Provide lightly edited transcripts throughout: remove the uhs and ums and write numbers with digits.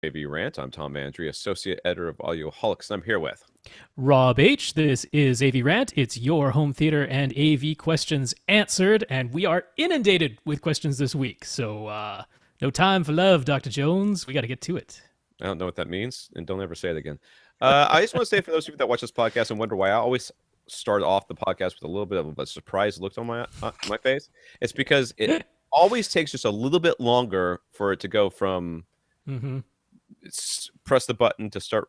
AV Rant. I'm Tom Mandry, Associate Editor of Audioholics, and I'm here with. Rob H. This is AV Rant. It's your home theater and AV questions answered, and we are inundated with questions this week. So, no time for love, Dr. Jones. We got to get to it. I don't know what that means, and don't ever say it again. I just want to say for those of you that watch this podcast and wonder why I always start off the podcast with a little bit of a surprised look on my face, it's because it always takes just a little bit longer for it to go from press the button to start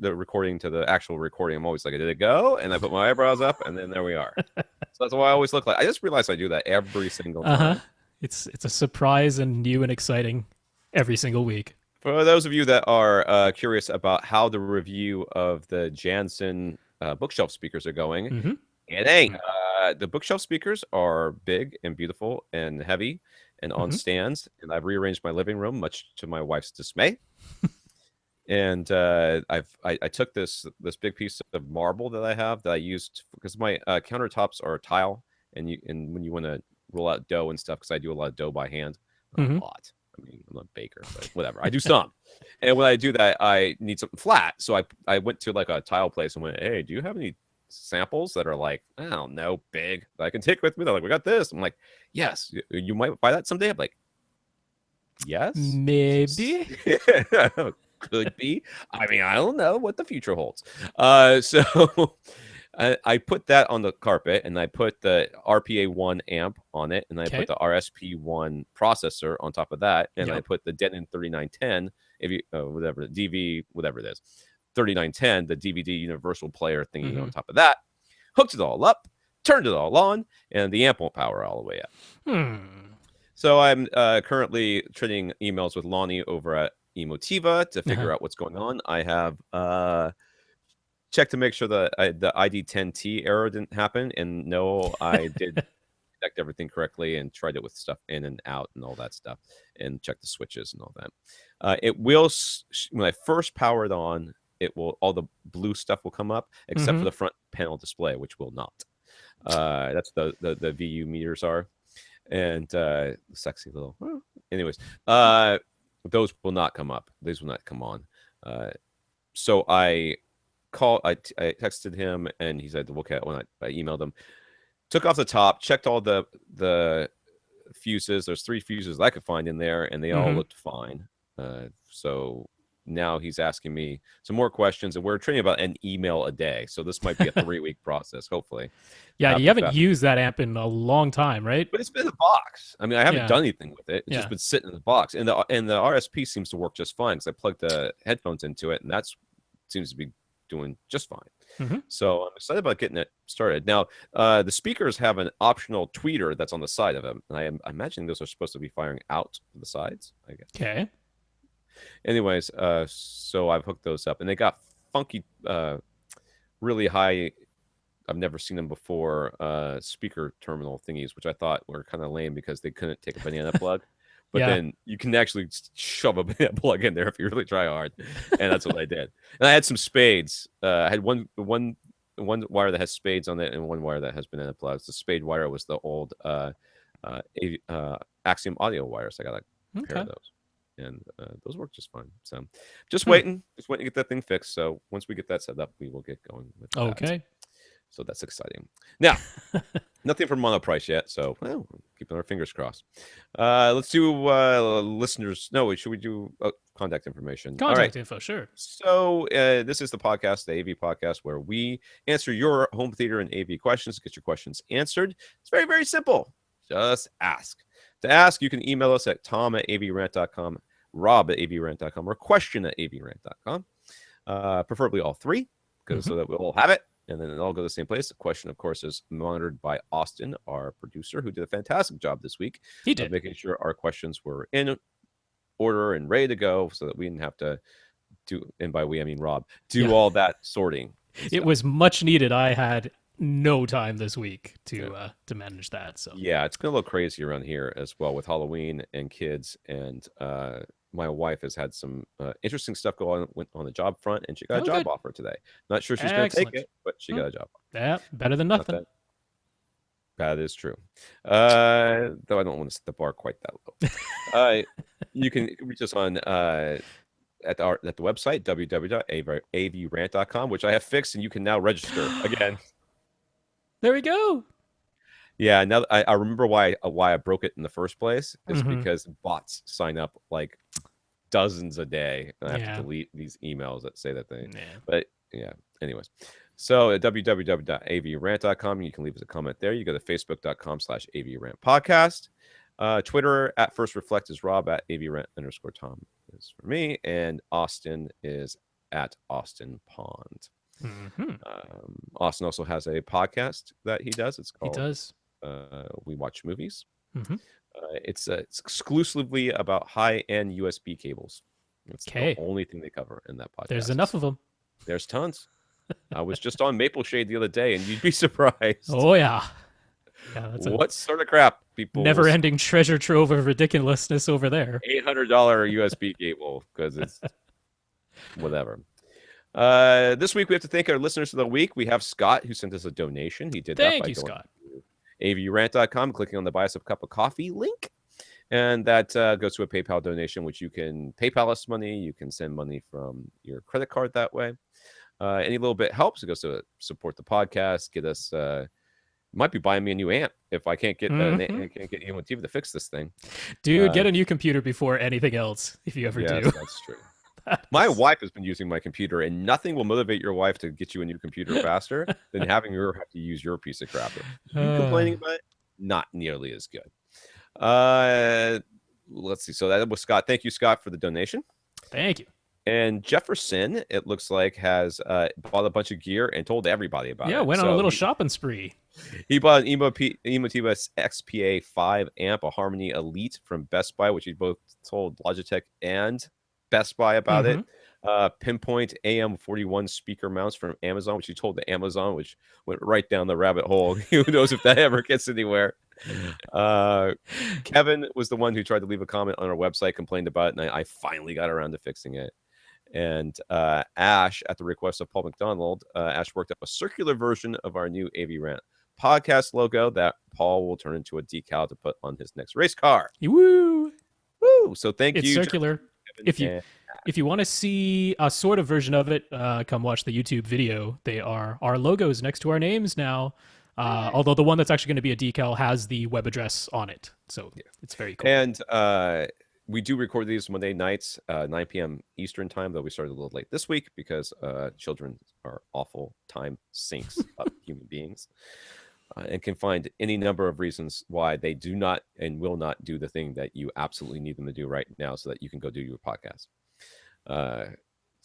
the recording to the actual recording. I'm always like, did it go? And I put my eyebrows up, and then there we are. So that's why I always look like. I just realized I do that every single time. It's a surprise and new and exciting every single week. For those of you that are curious about how the review of the Jansen bookshelf speakers are going, it ain't. The bookshelf speakers are big and beautiful and heavy and on stands, and I've rearranged my living room, much to my wife's dismay. And I took this big piece of marble that I have that I used because my countertops are tile, and when you want to roll out dough and stuff, because I do a lot of dough by hand, not a lot. I mean, I'm not a baker, but whatever. I do some. And when I do that, I need something flat. So I went to like a tile place and went, hey, do you have any samples that are like, I don't know, big that I can take with me? They're like, we got this. I'm like, yes, you might buy that someday. I'm like, yes. Maybe. Could be. I mean, I don't know what the future holds. So I put that on the carpet, and I put the RPA1 amp on it, and I put the RSP1 processor on top of that, and I put the Denon 3910, if you whatever DV whatever it is, 3910, the DVD universal player thingy on top of that. Hooked it all up, turned it all on, and the amp won't power all the way up. So I'm currently trading emails with Lonnie over at Emotiva to figure out what's going on. I have checked to make sure that the ID10T error didn't happen, and no, I did connect everything correctly and tried it with stuff in and out and all that stuff, and check the switches and all that. It will, when I first power it on, it will, all the blue stuff will come up except for the front panel display, which will not. That's the VU meters are, and sexy little. Anyways, those will not come up. These will not come on. So I texted him, and he said, okay. When I emailed him, took off the top, checked all the fuses. There's 3 fuses I could find in there, and they all looked fine. So now he's asking me some more questions, and we're training about an email a day. So this might be a 3-week process, hopefully. Yeah, you haven't used that amp in a long time, right? But it's been in the box. I mean, I haven't done anything with it. It's just been sitting in the box, and the RSP seems to work just fine because I plugged the headphones into it, and that seems to be doing just fine. So I'm excited about getting it started. Now, the speakers have an optional tweeter that's on the side of them, and I'm imagining those are supposed to be firing out the sides, I guess. Okay. Anyways, so I've hooked those up, and they got funky, really high, I've never seen them before, speaker terminal thingies, which I thought were kind of lame because they couldn't take a banana plug. But then you can actually shove a banana plug in there if you really try hard, and that's what I did. And I had some spades. I had one wire that has spades on it, and one wire that has banana plugs. The spade wire was the old Axiom audio wire, so I got a pair of those, and those work just fine. So just waiting to get that thing fixed. So once we get that set up, we will get going with that. Okay. So that's exciting. Now, nothing from Monoprice yet, so keeping our fingers crossed. Let's do listeners. No, should we do contact information? Contact info, sure. So this is the podcast, the AV podcast, where we answer your home theater and AV questions, get your questions answered. It's very, very simple. Just ask. To ask, you can email us at tom@avrant.com, rob@avrant.com, or question@avrant.com. Preferably all 3, because so that we'll all have it. And then it all go to the same place. The question, of course, is monitored by Austin, our producer, who did a fantastic job this week. He did. Of making sure our questions were in order and ready to go so that we didn't have to do, and by we, I mean Rob, do all that sorting. It was much needed. I had no time this week to manage that. So yeah, it's been a little crazy around here as well with Halloween and kids, and my wife has had some interesting stuff go on the job front, and she got a job offer today. Not sure she's going to take it, but she got a job offer. Yeah, better than nothing. That is true. Though I don't want to set the bar quite that low. You can reach us on at the website www.avrant.com, which I have fixed, and you can now register again. There we go. Yeah, now I remember why I broke it in the first place is Mm-hmm. because bots sign up like dozens a day, and I have to Yeah. delete these emails that say that they. Yeah. But yeah, anyways. So at www.avrant.com, you can leave us a comment there. You go to facebook.com/avrantpodcast. Twitter at First Reflect is Rob, at avrant_Tom is for me, and Austin is at Austin Pond. Mm-hmm. Austin also has a podcast that he does. It's He called does. We Watch Movies. Mm-hmm. It's exclusively about high-end USB cables. It's the Okay. only thing they cover in that There's podcast. enough of them. There's tons. I was just on Maple Shade the other day, and you'd be surprised. Oh yeah. Yeah, that's a What sort of crap people will never-ending treasure trove of ridiculousness over there. $800 USB cable because it's whatever. This week we have to thank our listeners of the week. We have Scott, who sent us a donation. He did that Thank by you, going Scott. to avrant.com, clicking on the buy us a cup of coffee link. And that goes to a PayPal donation, which you can PayPal us money. You can send money from your credit card that way. Any little bit helps. It goes to support the podcast, get us. Might be buying me a new amp if I can't get I can't get anyone to fix this thing. Dude, get a new computer before anything else, if you ever yes, do. That's true. My wife has been using my computer, and nothing will motivate your wife to get you a new computer faster than having her have to use your piece of crap. You complaining about it? Not nearly as good. Let's see. So that was Scott. Thank you, Scott, for the donation. Thank you. And Jefferson, it looks like, has bought a bunch of gear and told everybody about it. Yeah, went on a little shopping spree. He bought an Emotiva XPA 5 amp, a Harmony Elite from Best Buy, which he both told Logitech and Best Buy about it. Pinpoint AM41 speaker mounts from Amazon, which he told to Amazon, which went right down the rabbit hole. Who knows if that ever gets anywhere. Kevin was the one who tried to leave a comment on our website, complained about it, and I finally got around to fixing it. And Ash, at the request of Paul McDonald, Ash worked up a circular version of our new AV Rant podcast logo that Paul will turn into a decal to put on his next race car. Woo! Woo! So thank it's you. It's circular. If you want to see a sort of version of it, come watch the YouTube video. They are our logos next to our names now. Although the one that's actually going to be a decal has the web address on it. So it's very cool. And we do record these Monday nights, 9 p.m. Eastern time, though we started a little late this week because children are awful time sinks of human beings and can find any number of reasons why they do not and will not do the thing that you absolutely need them to do right now so that you can go do your podcast.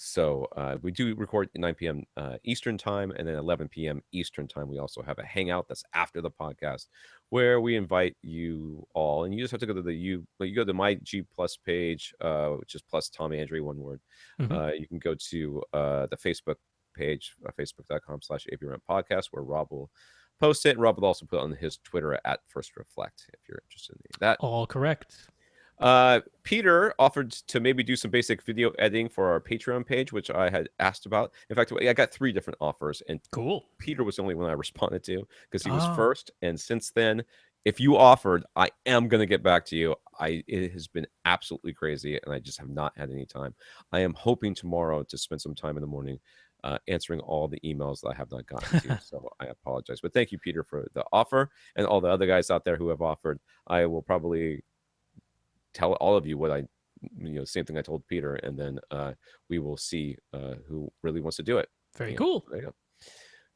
So we do record at 9 p.m. Eastern time, and then 11 p.m. Eastern time. We also have a hangout that's after the podcast where we invite you all, and you just have to go to you go to my G Plus page, which is plus Tom Andrew, one word. You can go to the Facebook page, facebook.com/AVRant podcast, where Rob will post it. Rob will also put it on his Twitter at First Reflect if you're interested in that. All correct. Peter offered to maybe do some basic video editing for our Patreon page, which I had asked about. In fact, I got 3 different offers, and cool. Peter was the only one I responded to because he was first. And since then, if you offered, I am going to get back to you. It has been absolutely crazy, and I just have not had any time. I am hoping tomorrow to spend some time in the morning answering all the emails that I have not gotten to. So I apologize. But thank you, Peter, for the offer, and all the other guys out there who have offered. I will probably tell all of you what same thing I told Peter, and then we will see who really wants to do it. Very cool. There you go.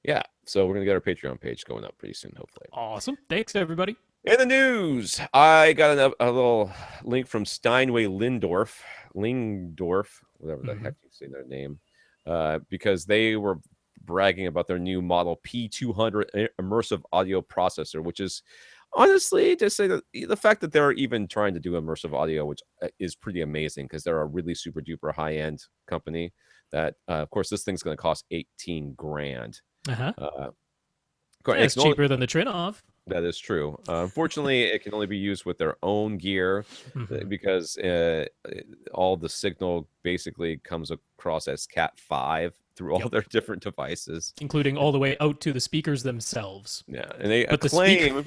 Yeah, so we're gonna get our Patreon page going up pretty soon, hopefully. Awesome. Thanks, everybody. In the news, I got a little link from Steinway Lindorf, whatever the heck you say their name, because they were bragging about their new model P200 immersive audio processor, which is honestly, to say that the fact that they're even trying to do immersive audio, which is pretty amazing because they're a really super duper high end company. That of course this thing's going to cost $18,000. It's cheaper than the Trinov. That is true. Unfortunately, it can only be used with their own gear because all the signal basically comes across as Cat 5 through all their different devices, including all the way out to the speakers themselves. Yeah, and they claim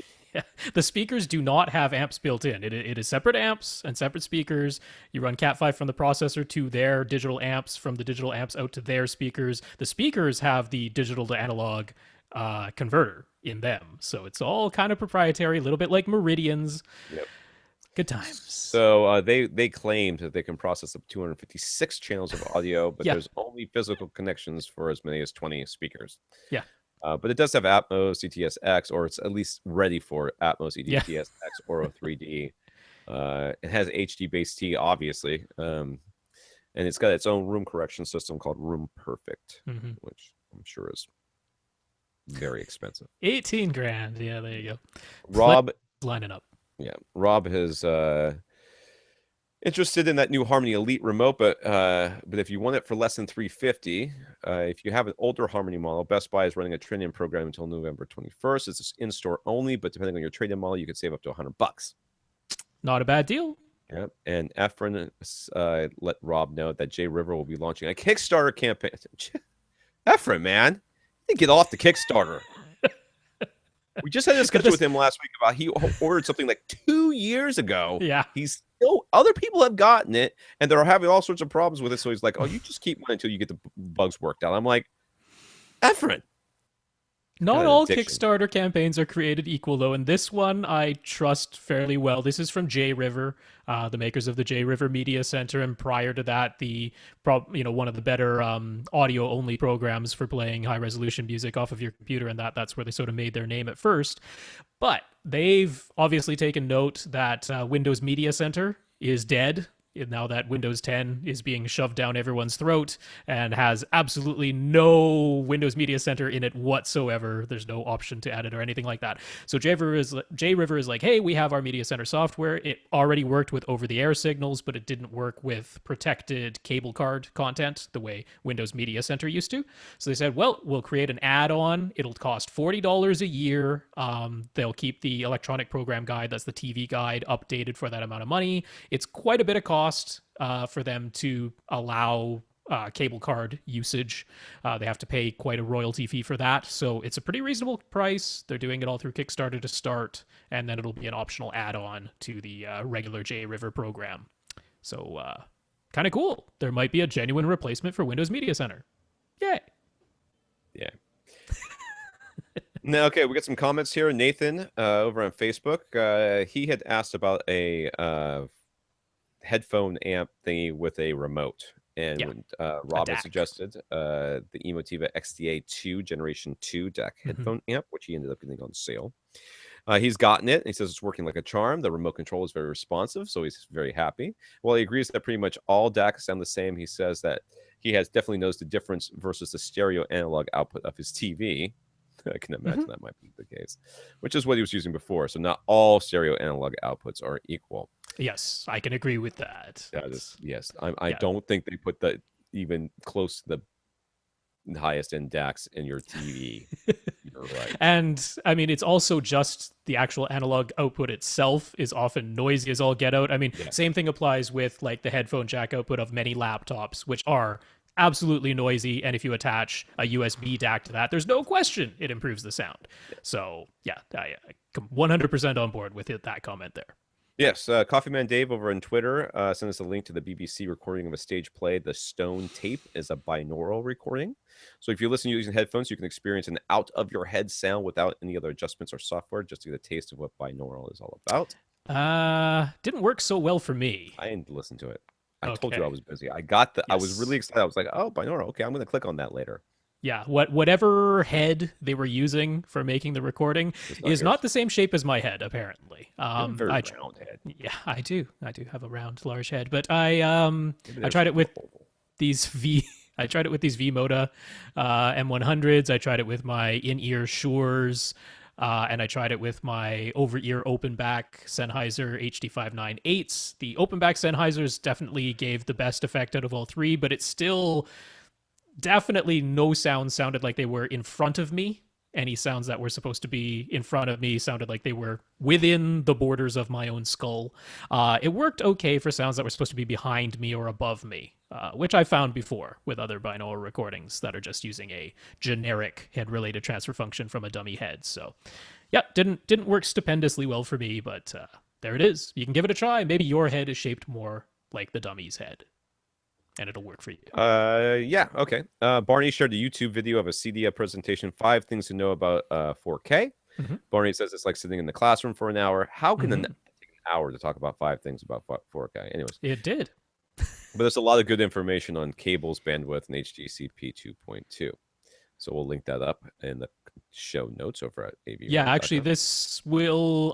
The speakers do not have amps built in. It is separate amps and separate speakers. You run Cat5 from the processor to their digital amps, from the digital amps out to their speakers. The speakers have the digital to analog converter in them. So it's all kind of proprietary, a little bit like Meridians. Yep. Good times. So they claimed that they can process up 256 channels of audio, but Yeah. there's only physical connections for as many as 20 speakers. Yeah. But it does have Atmos, ETS-X, or it's at least ready for Atmos, Yeah. ETS-X, or 3D. It has HD base T, obviously, and it's got its own room correction system called Room Perfect, which I'm sure is very expensive. 18 grand. Yeah, there you go. Rob lining up. Yeah, Rob is interested in that new Harmony Elite remote, but if you want it for less than $350, if you have an older Harmony model, Best Buy is running a trade-in program until November 21st. It's in-store only, but depending on your trade-in model, you could save up to $100. Not a bad deal. Yeah, and Efren let Rob know that Jay River will be launching a Kickstarter campaign. Efren, man, you didn't get off the Kickstarter. We just had a discussion with him last week about he ordered something like 2 years ago. Yeah. He's still, other people have gotten it and they're having all sorts of problems with it. So he's like, oh, you just keep one until you get the bugs worked out. I'm like, Efren. Not all Kickstarter campaigns are created equal, though, and this one I trust fairly well. This is from J River, the makers of the J River Media Center, and prior to that, one of the better audio-only programs for playing high-resolution music off of your computer, and that's where they sort of made their name at first. But they've obviously taken note that Windows Media Center is dead. Now that Windows 10 is being shoved down everyone's throat and has absolutely no Windows Media Center in it whatsoever. There's no option to add it or anything like that. So J River is like, hey, we have our Media Center software. It already worked with over-the-air signals, but it didn't work with protected cable card content the way Windows Media Center used to. So they said, well, we'll create an add-on. It'll cost $40 a year. They'll keep the electronic program guide, that's the TV guide, updated for that amount of money. It's quite a bit of cost for them to allow cable card usage. They have to pay quite a royalty fee for that. So it's a pretty reasonable price. They're doing it all through Kickstarter to start, and then it'll be an optional add-on to the regular J River program. So kind of cool. There might be a genuine replacement for Windows Media Center. Yay. Yeah. Now, okay, we got some comments here. Nathan over on Facebook, he had asked about a headphone amp thingy with a remote, and Rob had suggested the Emotiva XDA2 Generation 2 DAC headphone amp, which he ended up getting on sale. He's gotten it, and he says it's working like a charm. The remote control is very responsive, so he's very happy. Well, he agrees that pretty much all DACs sound the same. He says that he has definitely noticed the difference versus the stereo analog output of his TV. I can imagine that might be the case, which is what he was using before. So not all stereo analog outputs are equal. Yes, I can agree with that. Yes. I don't think they put the even close to the highest end DACs in your TV. You're right. And I mean, it's also just the actual analog output itself is often noisy as all get out. I mean, same thing applies with like the headphone jack output of many laptops, which are absolutely noisy, and if you attach a USB DAC to that, there's no question it improves the sound. So yeah, I 100% on board with that comment there. Yes, Coffee Man Dave over on Twitter sent us a link to the BBC recording of a stage play. The Stone tape is a binaural recording. So if you listen using headphones, you can experience an out-of-your-head sound without any other adjustments or software, just to get a taste of what binaural is all about. Didn't work so well for me. I didn't listen to it. I told you I was busy. I was really excited. I was like, oh, binaural. Okay, I'm going to click on that later. Yeah, whatever head they were using for making the recording is not the same shape as my head, apparently. Very round head. Yeah, I do have a round, large head. But I tried it with these I tried it with these V-Moda M100s. I tried it with my in-ear Shure, and I tried it with my over-ear open-back Sennheiser HD598s. The open-back Sennheisers definitely gave the best effect out of all three, but it's still definitely no sounds sounded like they were in front of me. Any sounds that were supposed to be in front of me sounded like they were within the borders of my own skull. It worked okay for sounds that were supposed to be behind me or above me. which I found before with other binaural recordings that are just using a generic head-related transfer function from a dummy head. So, yeah, didn't work stupendously well for me, but there it is. You can give it a try. Maybe your head is shaped more like the dummy's head, and it'll work for you. Yeah, okay. Barney shared a YouTube video of a CDF presentation, 5 things to know about 4K. Mm-hmm. Barney says it's like sitting in the classroom for an hour. How can Mm-hmm. take an hour to talk about 5 things about 4K? Anyways, It did. but there's a lot of good information on cables, bandwidth, and HDCP 2.2. So we'll link that up in the show notes over at AV. Yeah, actually,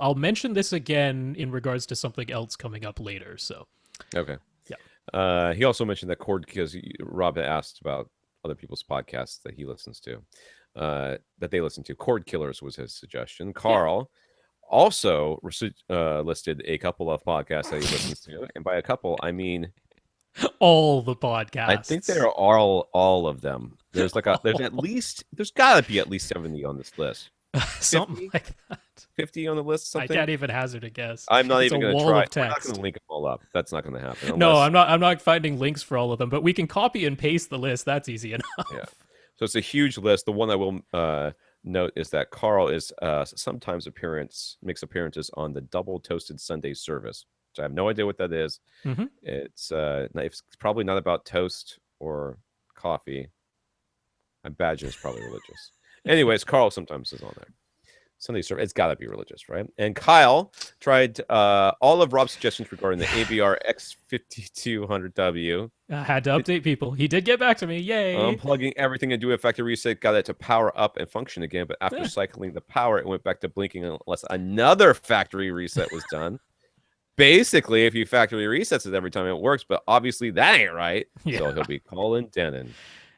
I'll mention this again in regards to something else coming up later. So, okay. yeah. He also mentioned that because Rob had asked about other people's podcasts that he listens to, that they listen to. Cord Killers was his suggestion. Carl also listed a couple of podcasts that he listens to, and by a couple, I mean All the podcasts. I think they are all of them. There's got to be at least 70 on this list. Something like that. 50 on the list. Something? I can't even hazard a guess. I'm not It's even a going to wall try. of text. We're not going to link them all up. That's not going to happen. No, I'm not. I'm not finding links for all of them, but we can copy and paste the list. That's easy enough. Yeah. So it's a huge list. The one I will note is that Carl is sometimes makes appearances on the Double Toasted Sunday service, which I have no idea what that is. Mm-hmm. It's probably not about toast or coffee. I imagine it's probably religious. Anyways, Carl sometimes is on there. Sunday service. It's got to be religious, right? And Kyle tried all of Rob's suggestions regarding the AVR X5200W. I had to update people. He did get back to me. Yay! Unplugging everything and do a factory reset got it to power up and function again. But after cycling the power, it went back to blinking unless another factory reset was done. Basically, if you factory resets it every time, it works. But obviously, that ain't right. Yeah. So he'll be calling Denon.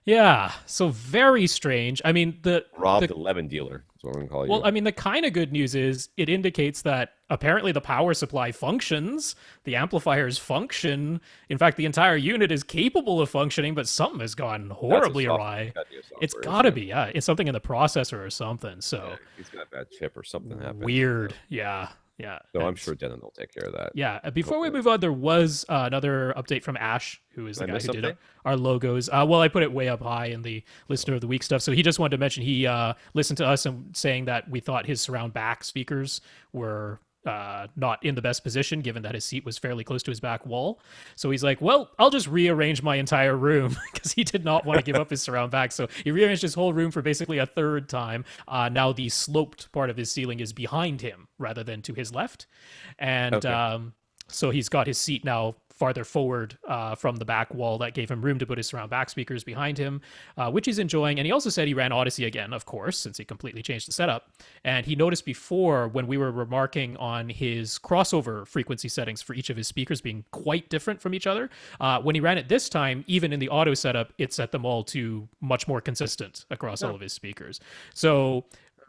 Yeah, so very strange. I mean, Rob the Levin dealer is what we're going to call you. Well, I mean, the kind of good news is it indicates that apparently the power supply functions, the amplifiers function. In fact, the entire unit is capable of functioning, but something has gone horribly awry. It's got to be, yeah. It's something in the processor or something. So yeah, he's got a bad chip or something happened. Weird, yeah. Yeah. So I'm sure Denon will take care of that. Yeah. Before we move on, there was another update from Ash, who is the guy who did our logos. Well, I put it way up high in the Listener of the Week stuff. So he just wanted to mention he listened to us and saying that we thought his surround back speakers were not in the best position, given that his seat was fairly close to his back wall. So he's like, well, I'll just rearrange my entire room, because he did not want to give up his surround back. So he rearranged his whole room for basically a third time. Now the sloped part of his ceiling is behind him rather than to his left. And so he's got his seat now farther forward from the back wall. That gave him room to put his surround back speakers behind him, which he's enjoying. And he also said he ran Odyssey again, of course, since he completely changed the setup. And he noticed before, when we were remarking on his crossover frequency settings for each of his speakers being quite different from each other, when he ran it this time, even in the auto setup, it set them all to much more consistent across all of his speakers. So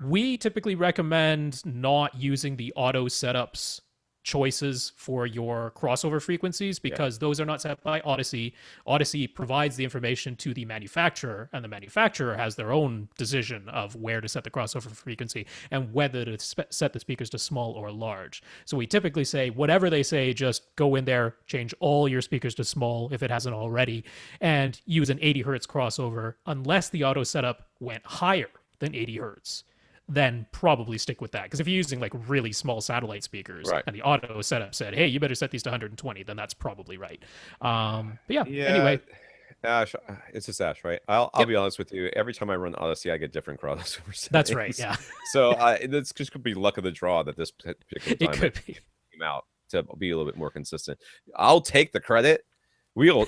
we typically recommend not using the auto setups choices for your crossover frequencies, because those are not set by Odyssey. Odyssey provides the information to the manufacturer, and the manufacturer has their own decision of where to set the crossover frequency and whether to set the speakers to small or large. So we typically say, whatever they say, just go in there, change all your speakers to small if it hasn't already, and use an 80 hertz crossover unless the auto setup went higher than 80 hertz. Then probably stick with that. Because if you're using like really small satellite speakers and the auto setup said, hey, you better set these to 120, then that's probably right. But yeah, anyway. Ash, it's just Ash, right? I'll be honest with you. Every time I run Odyssey, I get different crossover settings. That's right, yeah. So this just could be luck of the draw that this particular time it could be. Came out to be a little bit more consistent. I'll take the credit. We'll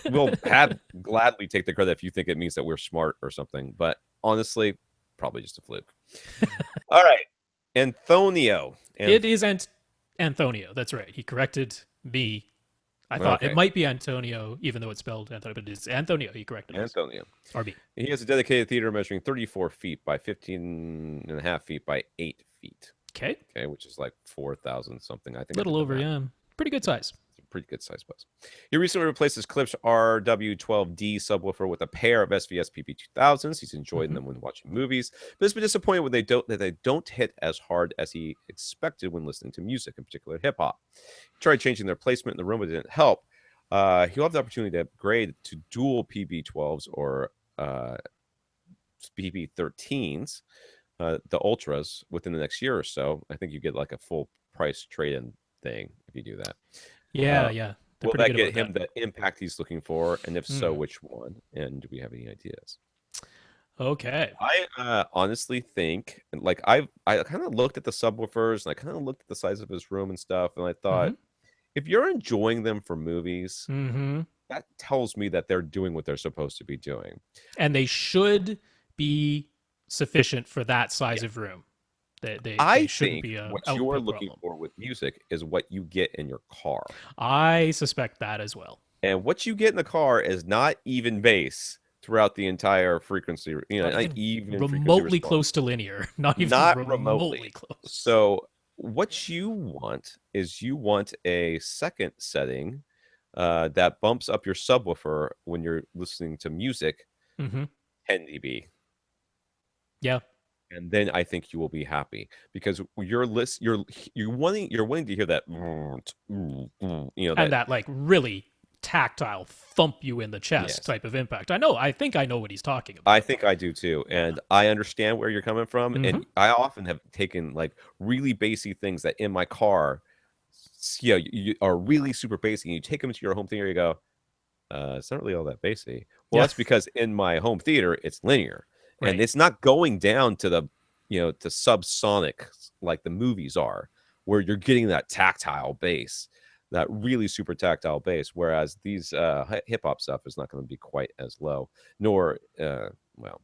gladly take the credit if you think it means that we're smart or something. But honestly, probably just a fluke. All right. Antonio. It is Antonio. That's right. He corrected me. I thought it might be Antonio, even though it's spelled Antonio, but it's Antonio. He corrected Antonio. RB. He has a dedicated theater measuring 34 feet by 15 and a half feet by 8 feet. Okay. Okay, which is like 4,000 something, I think. A little over, yeah. Pretty good size. Pretty good size bus. He recently replaced his Klipsch RW12D subwoofer with a pair of SVS PP2000s. He's enjoying them when watching movies, but has been disappointed when they don't hit as hard as he expected when listening to music, in particular hip hop. He tried changing their placement in the room, but it didn't help. he'll have the opportunity to upgrade to dual PB12s or uh, PB13s, the ultras, within the next year or so. I think you get like a full price trade-in thing if you do that. Yeah, Uh, yeah. They're will pretty that good get about that. him the impact he's looking for? And if so, Hmm. which one? And do we have any ideas? Okay. I honestly think, like, I kind of looked at the subwoofers and I kind of looked at the size of his room and stuff, and I Hmm. thought, if you're enjoying them for movies, Hmm. that tells me that they're doing what they're supposed to be doing. And they should be sufficient for that size Yeah. of room. They I shouldn't think be a what you're output looking problem. for with music is what you get in your car. I suspect that as well. And what you get in the car is not even bass throughout the entire frequency, Not not even even frequency remotely response. close to linear. Not even Not remotely remotely. close. So what you want is you want a second setting that bumps up your subwoofer when you're listening to music Hmm. 10 dB. Yeah. And then I think you will be happy because you're wanting to hear that And that that like really tactile thump you in the chest yes. type of impact. I know. I think I know what he's talking I about. think I do too, Yeah. and I understand where you're coming from, Hmm. and I often have taken, like, really bassy things that in my car, you are really super bassy, and you take them to your home theater, you go, it's not really all that bassy." Well, Yeah. that's because in my home theater, it's linear, and Right. it's not going down to to subsonic like the movies are, where you're getting that tactile bass, that really super tactile bass, whereas these, hip hop stuff is not gonna be quite as low, nor, well,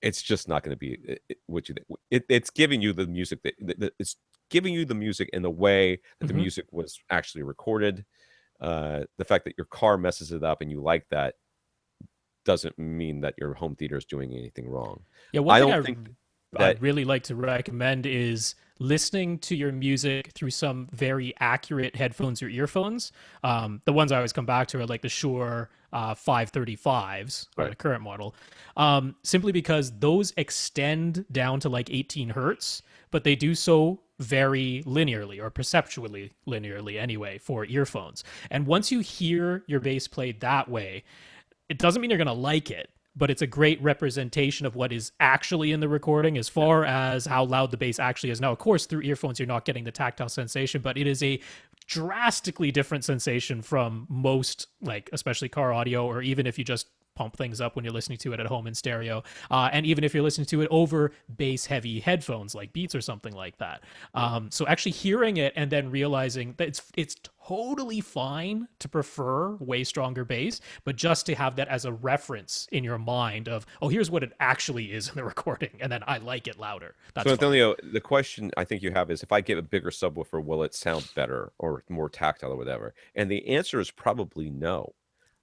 it's just not gonna be what you it's giving you the music that it's giving you the music in the way that the Hmm. music was actually recorded. The fact that your car messes it up and you like that doesn't mean that your home theater is doing anything wrong. Yeah. One I thing don't think I'd that really like to recommend is listening to your music through some very accurate headphones or earphones. The ones I always come back to are like the Shure 535s, or right. the current model, simply because those extend down to like 18 hertz, but they do so very linearly or perceptually linearly anyway for earphones. And once you hear your bass played that way, it doesn't mean you're going to like it, but it's a great representation of what is actually in the recording as Yeah. far as how loud the bass actually is. Now, of course, through earphones, you're not getting the tactile sensation, but it is a drastically different sensation from most, like, especially car audio, or even if you just pump things up when you're listening to it at home in stereo. And even if you're listening to it over bass heavy headphones like Beats or something like that. Yeah. So actually hearing it and then realizing that it's totally fine to prefer way stronger bass, but just to have that as a reference in your mind of, oh, here's what it actually is in the recording, and then I like it louder. So That's fine. Antonio, the question I think you have is if I get a bigger subwoofer, will it sound better or more tactile or whatever? And the answer is probably no.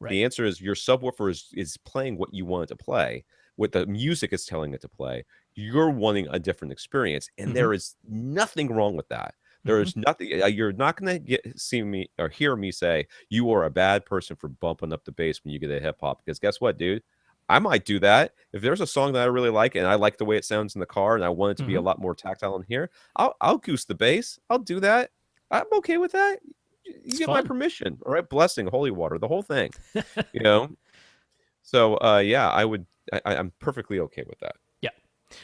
Right. The answer is your subwoofer is playing what you want it to play, what the music is telling it to play. You're wanting a different experience, and Mm-hmm. there is nothing wrong with that. There Mm-hmm. is nothing. You're not going to get see me or hear me say you are a bad person for bumping up the bass when you get a hip hop. Because guess what, dude? I might do that if there's a song that I really like and I like the way it sounds in the car, and I want it to be a Mm-hmm. lot more tactile in here. I'll goose the bass. I'll do that. I'm okay with that. You It's get my fun. permission. All right, blessing, holy water, the whole thing. You know? So, yeah, I'm perfectly okay with that. Yeah.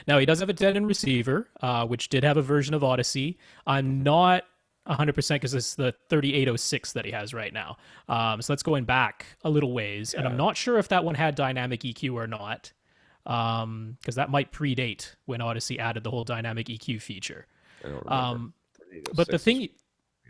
Now he does have a dead-end receiver, which did have a version of Odyssey. I'm not 100% because it's the 3806 that he has right now. So that's going back a little ways, and I'm Yeah, not sure if that one had dynamic EQ or not, because that might predate when Odyssey added the whole dynamic EQ feature. I don't remember. Um, but the 3806 is thing, really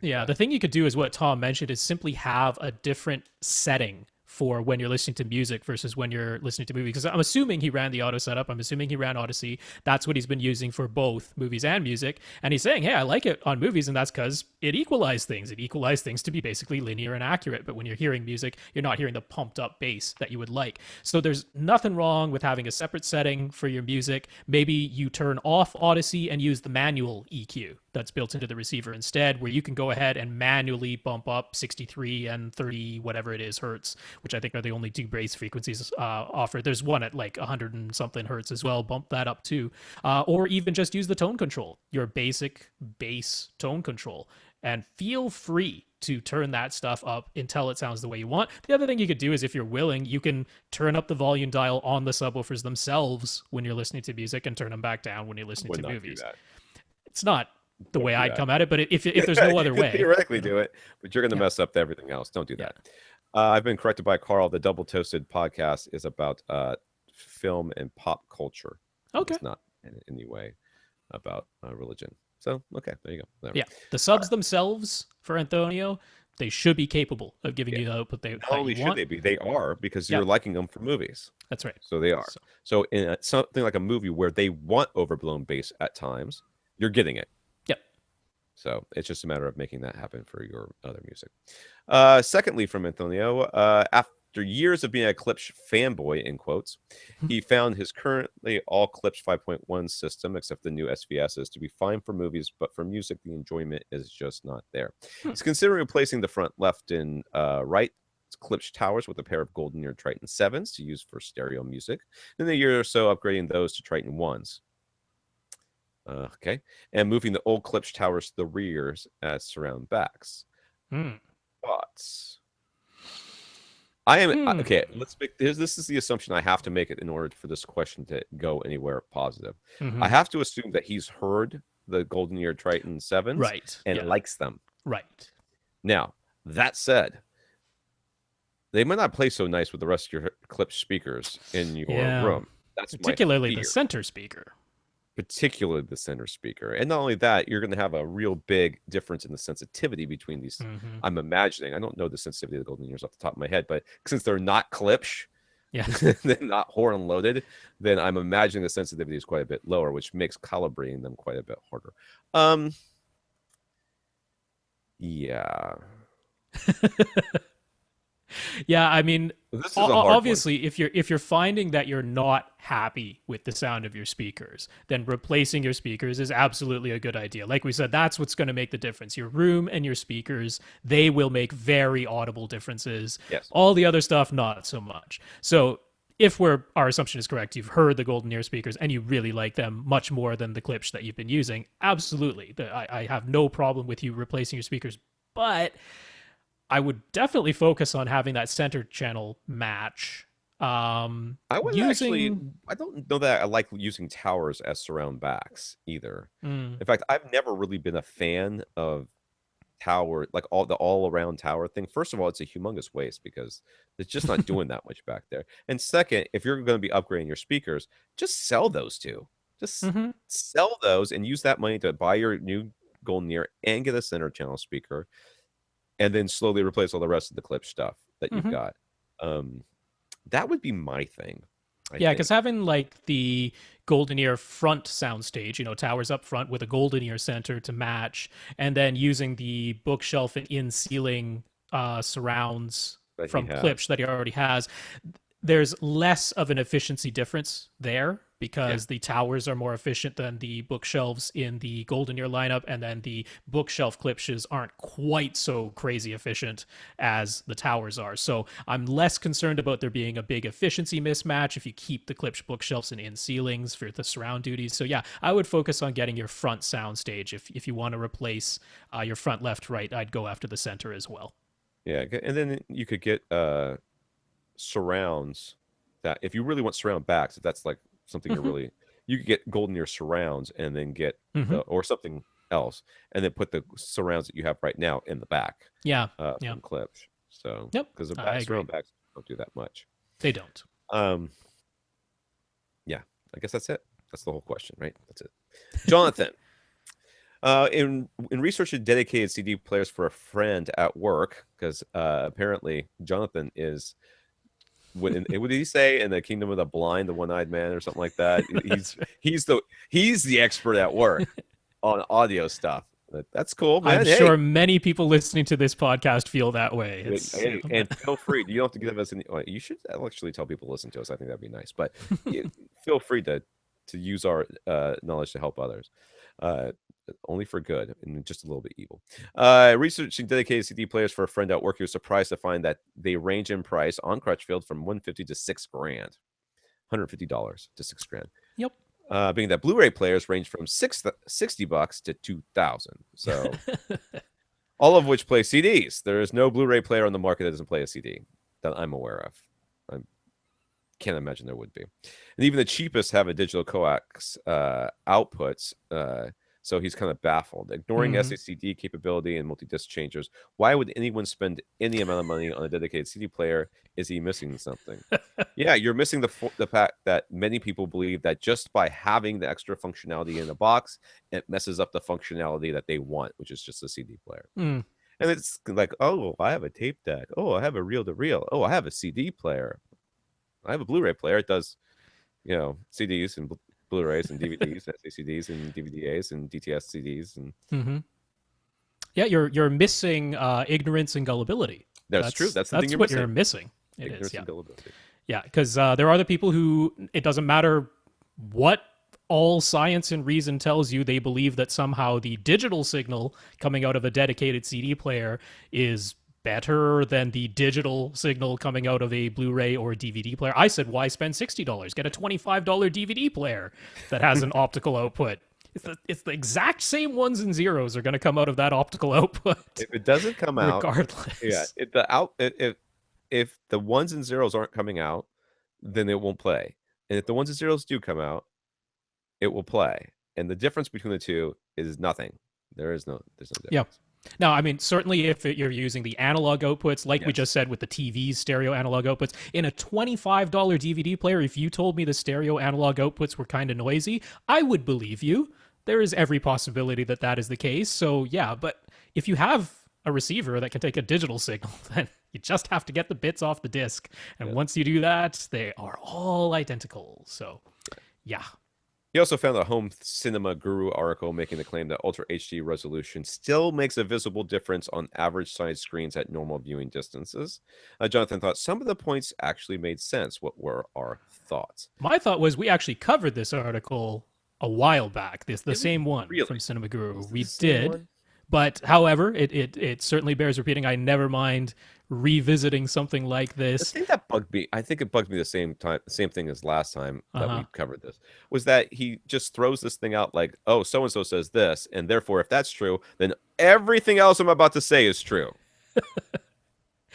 yeah, bad. the thing you could do is what Tom mentioned is simply have a different setting for when you're listening to music versus when you're listening to movies. Because I'm assuming he ran the auto setup. I'm assuming he ran Odyssey. That's what he's been using for both movies and music. And he's saying, hey, I like it on movies, and that's because it equalized things. It equalized things to be basically linear and accurate. But when you're hearing music, you're not hearing the pumped up bass that you would like. So there's nothing wrong with having a separate setting for your music. Maybe you turn off Odyssey and use the manual EQ that's built into the receiver instead, where you can go ahead and manually bump up 63 and 30, whatever it is, hertz, which I think are the only two bass frequencies offered. There's one at like 100 and something hertz as well. Bump that up too. Or even just use the tone control, your basic bass tone control. And feel free to turn that stuff up until it sounds the way you want. The other thing you could do is, if you're willing, you can turn up the volume dial on the subwoofers themselves when you're listening to music and turn them back down when you're listening Would to not do movies. that. It's not the Don't way do I'd that. come at it, but if there's no You other could way, theoretically do it, but you're going to yeah, mess up everything else. Don't do yeah, that. I've been corrected by Carl. The Double Toasted podcast is about film and pop culture. okay, It's not in any way about religion. So, okay, there you go. Whatever. yeah. The subs themselves for Antonio, they should be capable of giving Yeah. you the output Not that you only should want. they be, they are because you're Yep, liking them for movies. that's right. So they are. So, So in something like a movie where they want overblown bass at times, you're getting it. yep. So it's just a matter of making that happen for your other music. Secondly, from Antonio, after years of being a Klipsch fanboy, in quotes, he found his currently all Klipsch 5.1 system, except the new SVSs, to be fine for movies, but for music, the enjoyment is just not there. He's considering replacing the front left and right Klipsch towers with a pair of Golden Ear Triton 7s to use for stereo music. Then a year or so upgrading those to Triton 1s. Okay. And moving the old Klipsch towers to the rears as surround backs. Thoughts? I am okay. Let's make this is the assumption I have to make it in order for this question to go anywhere positive. I have to assume that he's heard the Golden Ear Triton 7s Right. and Yeah. likes them. Right. Now, that said, they might not play so nice with the rest of your Klipsch speakers in your room. That's particularly my the fear. center speaker. Particularly the center speaker. And not only that, you're going to have a real big difference in the sensitivity between these. I'm imagining, I don't know the sensitivity of the Golden Ears off the top of my head, but since they're not Klipsch, Yeah. they're not horn loaded, then I'm imagining the sensitivity is quite a bit lower, which makes calibrating them quite a bit harder. Yeah. Yeah, I mean, This is a hard obviously, if you're finding that you're not happy with the sound of your speakers, then replacing your speakers is absolutely a good idea. Like we said, that's what's going to make the difference. Your room and your speakers, they will make very audible differences. Yes. All the other stuff, not so much. So if our assumption is correct, you've heard the Golden Ear speakers and you really like them much more than the Klipsch that you've been using. Absolutely, I have no problem with you replacing your speakers, but I would definitely focus on having that center channel match. I would actually. I don't know that I like using towers as surround backs either. In fact, I've never really been a fan of tower, like all around tower thing. First of all, it's a humongous waste because it's just not doing that much back there. And second, if you're going to be upgrading your speakers, just sell those two. Just sell those and use that money to buy your new Golden Ear and get a center channel speaker, and then slowly replace all the rest of the Klipsch stuff that you've got. That would be my thing. Yeah, because having like the Golden Ear front soundstage, towers up front with a Golden Ear center to match, and then using the bookshelf and in-ceiling surrounds from Klipsch that he already has, there's less of an efficiency difference there because the towers are more efficient than the bookshelves in the Golden Ear lineup, and then the bookshelf Klipsches aren't quite so crazy efficient as the towers are. So I'm less concerned about there being a big efficiency mismatch if you keep the Klipsch bookshelves and in ceilings for the surround duties. So yeah, I would focus on getting your front sound stage. If you want to replace your front left right, I'd go after the center as well. Yeah, and then you could get surrounds that if you really want surround backs, if that's like something you're really, you could get Golden Ear surrounds and then get or something else, and then put the surrounds that you have right now in the back. From Klipsch. So because the surround backs don't do that much. They don't. Yeah, I guess that's it. That's the whole question, right? That's it. Jonathan. In researching dedicated CD players for a friend at work, because apparently Jonathan is, what did he say, in the kingdom of the blind, the one-eyed man, or something like that? He's the expert at work on audio stuff. That's cool, man. I'm sure many people listening to this podcast feel that way. And feel free. You don't have to give us any. You should actually tell people to listen to us. I think that'd be nice. But feel free to use our knowledge to help others. Only for good and just a little bit evil. Researching dedicated CD players for a friend at work, he was surprised to find that they range in price on Crutchfield from $150 to $6,000, $150 to $6,000. Yep. Being that Blu-ray players range from $60 to $2,000. So all of which play CDs. There is no Blu-ray player on the market that doesn't play a CD that I'm aware of. I can't imagine there would be. And even the cheapest have a digital coax outputs. So he's kind of baffled. Ignoring Mm-hmm. SACD capability and multi-disc changers, why would anyone spend any amount of money on a dedicated CD player? Is he missing something? Yeah, you're missing the fact that many people believe that just by having the extra functionality in the box, it messes up the functionality that they want, which is just a CD player. Mm. And it's like, oh, I have a tape deck. Oh, I have a reel-to-reel. Oh, I have a CD player. I have a Blu-ray player. It does, CDs and Blu-rays and DVDs, SACDs and DVDAs and DTS CDs, and Mm-hmm. Yeah, you're missing ignorance and gullibility. that's true. That's the thing That's you're what you're missing. missing. It is, Ignorance yeah. and gullibility. Yeah, because there are the people who it doesn't matter what all science and reason tells you, they believe that somehow the digital signal coming out of a dedicated CD player is better than the digital signal coming out of a Blu-ray or DVD player. I said, why spend $60? Get a $25 DVD player that has an optical output. It's the exact same ones and zeros are going to come out of that optical output. If it doesn't come out, regardless. yeah, if the ones and zeros aren't coming out, then it won't play. And if the ones and zeros do come out, it will play. And the difference between the two is nothing. There's no difference. Yeah. Now, I mean, certainly if you're using the analog outputs, like we just said with the TV's stereo analog outputs, in a $25 DVD player, if you told me the stereo analog outputs were kind of noisy, I would believe you. There is every possibility that that is the case. So, yeah, but if you have a receiver that can take a digital signal, then you just have to get the bits off the disc. And once you do that, they are all identical. So, yeah. He also found a Home Cinema Guru article making the claim that Ultra HD resolution still makes a visible difference on average size screens at normal viewing distances. Jonathan thought some of the points actually made sense. What were our thoughts? My thought was we actually covered this article a while back. The same one really? from Cinema Guru. We same did. one? But however, it certainly bears repeating. I never mind revisiting something like The this. thing that bugged me, I think it bugged me the same thing as last time that Uh-huh. we covered this, was that he just throws this thing out like, oh, so and so says this, and therefore, if that's true, then everything else I'm about to say is true.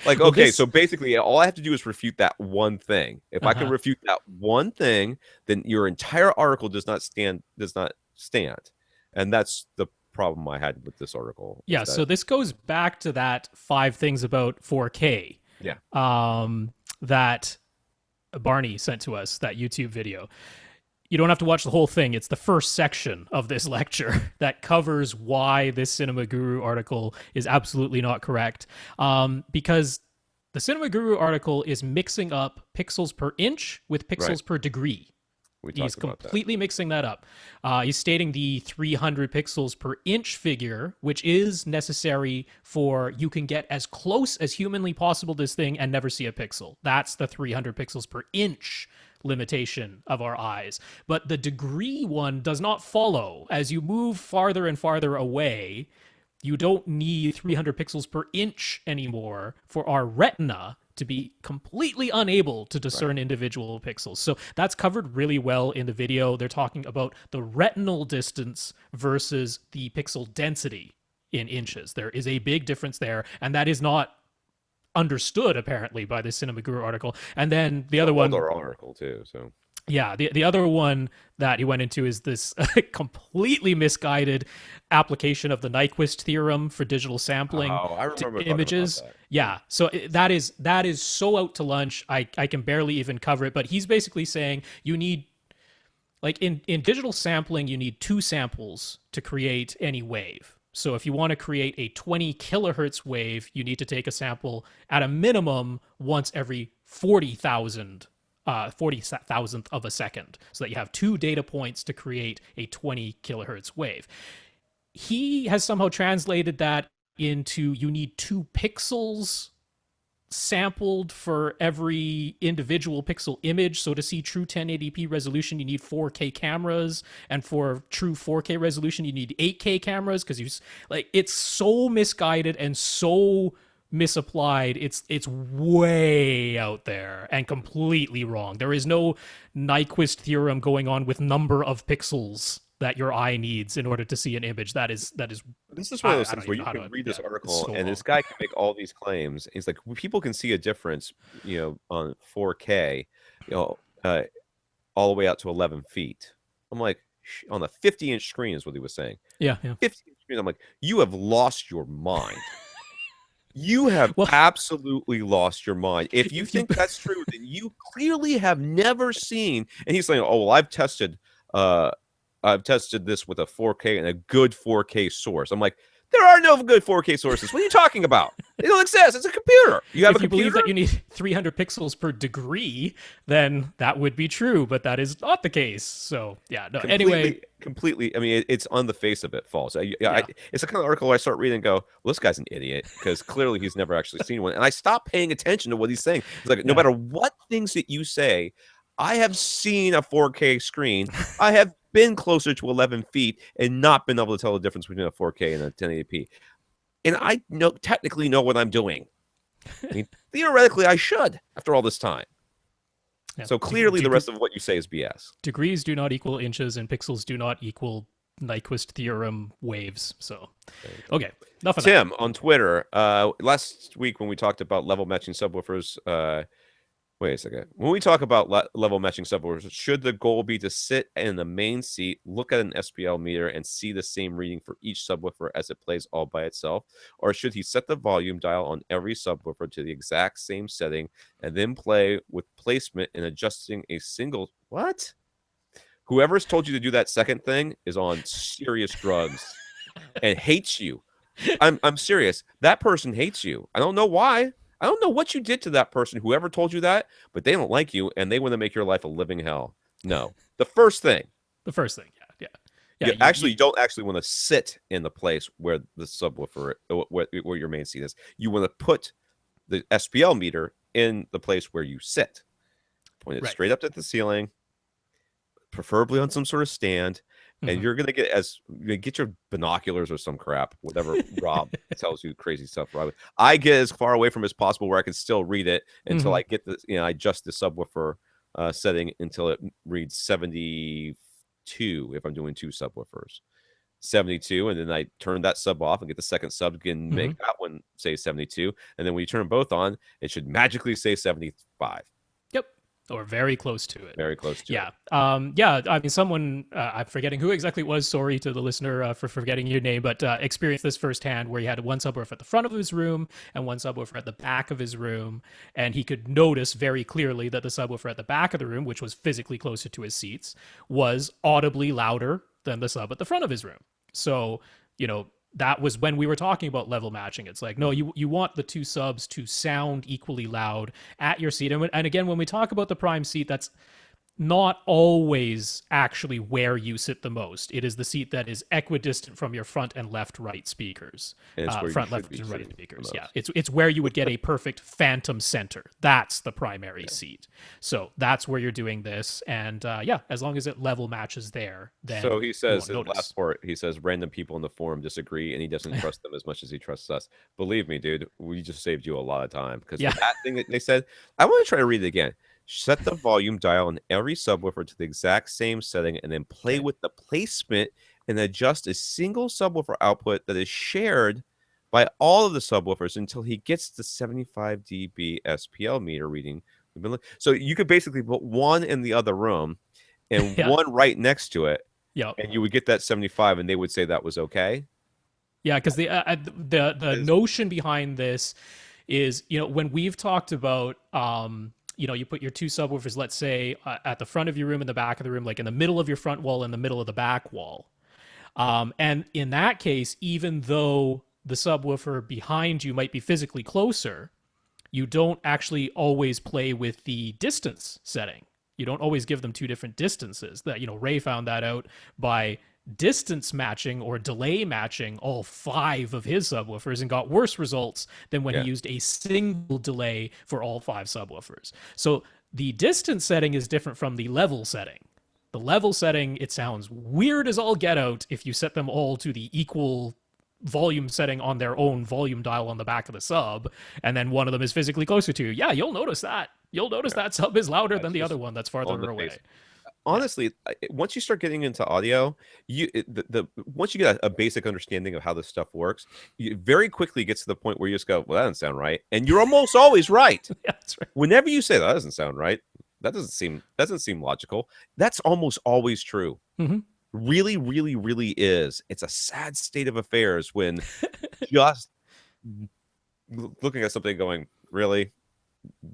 Like, Well, okay, this- so basically, all I have to do is refute that one thing. If I can Uh-huh. refute that one thing, then your entire article does not stand. And that's the problem I had with this article. Yeah, so this goes back to that 5 things about 4K. Yeah. That Barney sent to us, that YouTube video. You don't have to watch the whole thing. It's the first section of this lecture that covers why this Cinema Guru article is absolutely not correct. Because the Cinema Guru article is mixing up pixels per inch with pixels per degree. He's completely mixing that up. He's stating the 300 pixels per inch figure, which is necessary for you can get as close as humanly possible to this thing and never see a pixel. That's the 300 pixels per inch limitation of our eyes. But the degree one does not follow. As you move farther and farther away, you don't need 300 pixels per inch anymore for our retina to be completely unable to discern individual pixels. So that's covered really well in the video. They're talking about the retinal distance versus the pixel density in inches. There is a big difference there, and that is not understood apparently by the Cinema Guru article. And then the other one, our article too. So yeah, the other one that he went into is this completely misguided application of the Nyquist theorem for digital sampling to images. Yeah, so that is so out to lunch. I can barely even cover it. But he's basically saying you need, like in digital sampling, you need 2 samples to create any wave. So if you want to create a 20 kilohertz wave, you need to take a sample at a minimum once every 40,000th of a second, so that you have 2 data points to create a 20 kilohertz wave. He has somehow translated that into you need 2 pixels sampled for every individual pixel image. So to see true 1080p resolution, you need 4K cameras, and for true 4K resolution, you need 8K cameras, because it's so misguided and so misapplied. It's way out there and completely wrong. There is no Nyquist theorem going on with number of pixels that your eye needs in order to see an image. That is This is one of those I don't things where even know you how can to. read Yeah, this article, so and this long. guy can make all these claims. He's like, people can see a difference, on 4K, you know, uh, all the way out to 11 feet. I'm like, on a 50-inch screen is what he was saying. Yeah, yeah. 50-inch screen. I'm like, you have lost your mind. You have Well, absolutely lost your mind. If you if you think that's true, then you clearly have never seen. And he's saying, "Oh well, uh, I've tested this with a 4K and a good 4K source." I'm like, there are no good 4K sources. What are you talking about? They don't exist. It's a computer. You have a if you believe computer? that you need 300 pixels per degree, then that would be true, but that is not the case. So yeah, no. Anyway, Completely. I mean, it's on the face of it false. yeah, It's the kind of article I start reading and go, well, this guy's an idiot because clearly he's never actually seen one. And I stop paying attention to what he's saying. It's like, no yeah. matter what things that you say, I have seen a 4K screen. I have been closer to 11 feet and not been able to tell the difference between a 4K and a 1080p. And I technically know what I'm doing. I mean, theoretically, I should after all this time. Yeah. So clearly, the rest of what you say is BS. Degrees do not equal inches, and pixels do not equal Nyquist theorem waves. So, okay, enough of that. Tim on Twitter, last week when we talked about level matching subwoofers, wait a second. When we talk about level matching subwoofers, should the goal be to sit in the main seat, look at an SPL meter, and see the same reading for each subwoofer as it plays all by itself? Or should he set the volume dial on every subwoofer to the exact same setting and then play with placement and adjusting a single... What? Whoever's told you to do that second thing is on serious drugs and hates you. I'm serious. That person hates you. I don't know why. I don't know what you did to that person, whoever told you that, but they don't like you and they want to make your life a living hell. No. The first thing. The first thing, yeah, yeah, You actually you don't actually want to sit in the place where the subwoofer, where your main seat is. You want to put the SPL meter in the place where you sit. Point it right. straight up at the ceiling, preferably on some sort of stand, and you're gonna get your binoculars or some crap, whatever Rob tells you crazy stuff. Rob, I get as far away from as possible where I can still read it until I get the I adjust the subwoofer setting until it reads 72 if I'm doing two subwoofers. 72, and then I turn that sub off and get the second sub again, make that one say 72, and then when you turn them both on, it should magically say 75. Yep. Or very close to it. Very close to it. Yeah. I mean, someone, I'm forgetting who exactly it was. Sorry to the listener for forgetting your name, but experienced this firsthand where he had one subwoofer at the front of his room and one subwoofer at the back of his room. And he could notice very clearly that the subwoofer at the back of the room, which was physically closer to his seats, was audibly louder than the sub at the front of his room. So, that was when we were talking about level matching. It's like, no, you want the two subs to sound equally loud at your seat. And again, when we talk about the prime seat, that's not always actually where you sit the most. It is the seat that is equidistant from your front and right speakers. Front, left, and right speakers. Yeah, it's where you would get a perfect phantom center. That's the primary seat. So that's where you're doing this. And as long as it level matches there, then so he says in the last part, he says random people in the forum disagree, and he doesn't trust them as much as he trusts us. Believe me, dude, we just saved you a lot of time because that thing that they said, I want to try to read it again. Set the volume dial on every subwoofer to the exact same setting and then play with the placement and adjust a single subwoofer output that is shared by all of the subwoofers until he gets the 75 dB SPL meter reading. So you could basically put one in the other room and one right next to it, and you would get that 75, and they would say that was okay. Yeah, because the notion behind this is, when we've talked about you put your two subwoofers, let's say, at the front of your room and the back of the room, like in the middle of your front wall and the middle of the back wall. And in that case, even though the subwoofer behind you might be physically closer, you don't actually always play with the distance setting. You don't always give them two different distances. That, Ray found that out by distance matching or delay matching all 5 of his subwoofers and got worse results than when he used a single delay for all 5 subwoofers. So the distance setting is different from the level setting. The level setting, it sounds weird as all get out if you set them all to the equal volume setting on their own volume dial on the back of the sub, and then one of them is physically closer to you. Yeah, you'll notice that. You'll notice that sub is louder than the other one that's farther away. Yeah. honestly, once you start getting into audio, the once you get a basic understanding of how this stuff works, you very quickly gets to the point where you just go, "Well, that doesn't sound right," and you're almost always right. Yeah, that's right. Whenever you say that doesn't sound right, that doesn't seem logical. That's almost always true. Hmm. Really, really, really is. It's a sad state of affairs when just looking at something going, really?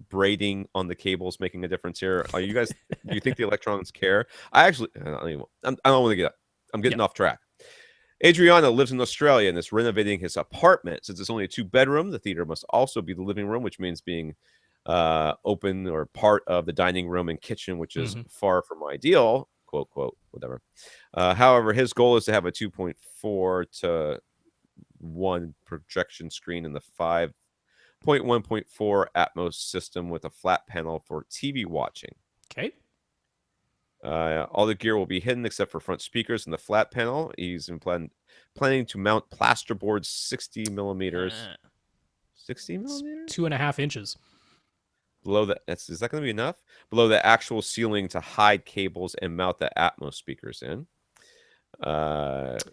Braiding on the cables making a difference here? Are you guys, do you think the electrons care? I don't want to get, I'm Yeah. getting off track. Adriana lives in Australia and is renovating his apartment. Since it's only a two-bedroom, the theater must also be the living room, which means being open or part of the dining room and kitchen, which is Hmm. far from ideal. Quote, quote, whatever. However, his goal is to have a 2.4 to 1 projection screen in the 5.1.4 Atmos system with a flat panel for TV watching. Okay. All the gear will be hidden except for front speakers and the flat panel. He's planning to mount plasterboard 60 millimeters. Uh, 60 it's millimeters? 2.5 inches. Below that, is that going to be enough? Below the actual ceiling to hide cables and mount the Atmos speakers in.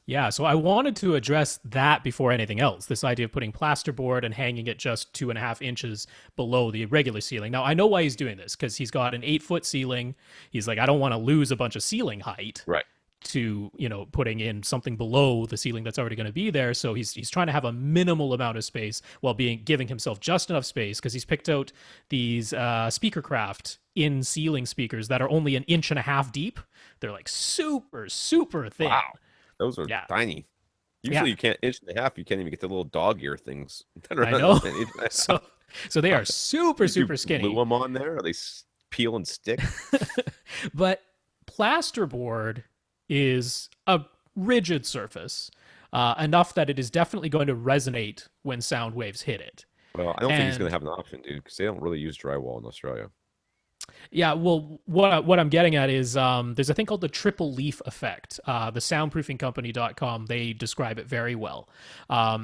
Yeah, so I wanted to address that before anything else. This idea of putting plasterboard and hanging it just 2.5 inches below the regular ceiling. Now I know why he's doing this because he's got an 8 foot ceiling. He's like, I don't want to lose a bunch of ceiling height Right. to putting in something below the ceiling that's already going to be there. So he's trying to have a minimal amount of space while giving himself just enough space because he's picked out these Speakercraft in ceiling speakers that are only an inch and a half deep. They're like super thin. Wow. Those are Yeah, tiny. yeah, Usually you can't inch and a half. You can't even get the little dog ear things that are I know. an inch and a so half. so they are super You super glue skinny. them on there? Or they peel and stick? But plasterboard is a rigid surface, enough that it is definitely going to resonate when sound waves hit it. Well, I don't think he's going to And have an option, dude, because they don't really use drywall in Australia. yeah, well, what I'm getting at is there's a thing called the triple leaf effect. The soundproofingcompany.com, they describe it very well.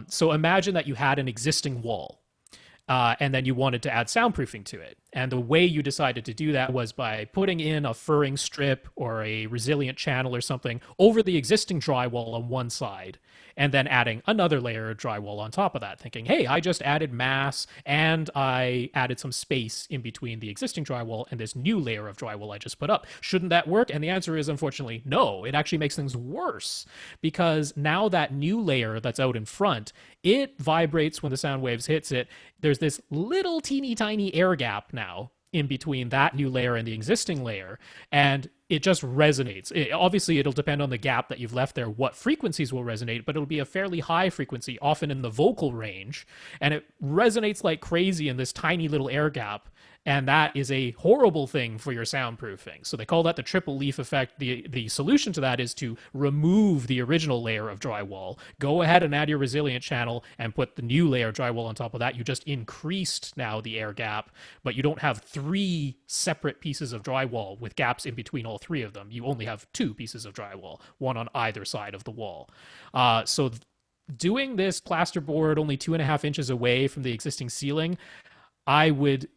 So imagine that you had an existing wall, and then you wanted to add soundproofing to it. And the way you decided to do that was by putting in a furring strip or a resilient channel or something over the existing drywall on one side, and then adding another layer of drywall on top of that, thinking, hey, I just added mass and I added some space in between the existing drywall and this new layer of drywall I just put up. Shouldn't that work? And the answer is, unfortunately, no. It actually makes things worse because now that new layer that's out in front, it vibrates when the sound waves hits it. There's this little teeny tiny air gap now in between that new layer and the existing layer, and it just resonates. Obviously, it'll depend on the gap that you've left there, what frequencies will resonate, but it'll be a fairly high frequency, often in the vocal range, and it resonates like crazy in this tiny little air gap. And that is a horrible thing for your soundproofing. So they call that the triple leaf effect. The solution to that is to remove the original layer of drywall, go ahead and add your resilient channel and put the new layer of drywall on top of that. You just increased now the air gap, but you don't have three separate pieces of drywall with gaps in between all three of them. You only have two pieces of drywall, one on either side of the wall. So doing this plasterboard only 2.5 inches away from the existing ceiling, I would,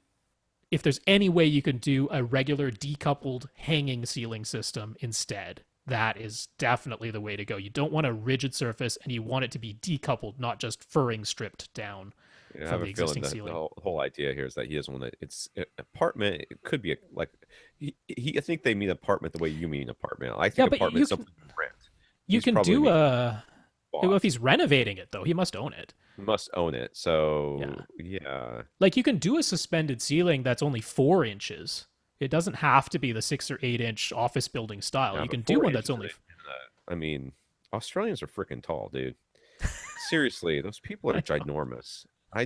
if there's any way you can do a regular decoupled hanging ceiling system instead, that is definitely the way to go. You don't want a rigid surface and you want it to be decoupled, not just furring stripped down Yeah, I from have the a feeling existing that the ceiling. whole idea here is that he doesn't want to. It's apartment. It could be like I think they mean apartment the way you mean apartment. I Yeah, think but apartment is something you rent. you He's can probably do mean a, well, bought. if he's renovating it though, he must own it. Must own it. Yeah. So yeah, Like you can do a suspended ceiling that's only 4 inches. It doesn't have to be the 6 or 8 inch office building style. yeah, You but can do four one that's inches. only. I mean, Australians are freaking tall, dude. Seriously, those people are I know. ginormous. I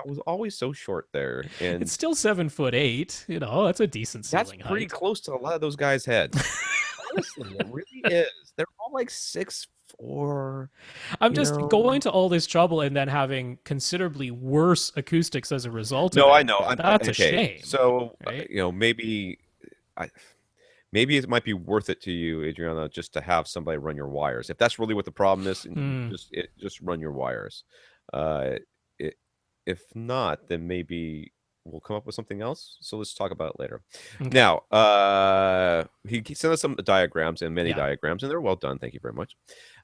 was always so short there, It's and still 7'8". That's a decent that's ceiling pretty height. close to a lot of those guys' heads. Honestly, it really is. They're all like 6'4", I'm you just know. going to all this trouble and then having considerably worse acoustics as a result of No, I it. know. That's a Okay. shame, So, right? I maybe it might be worth it to you, Adriana, just to have somebody run your wires. If that's really what the problem is, and Hmm. just run your wires. Uh, it, if not, then maybe. we'll come up with something else. So let's talk about it later. Okay. Now, he sent us some diagrams and many Yeah. diagrams, and they're well done. Thank you very much.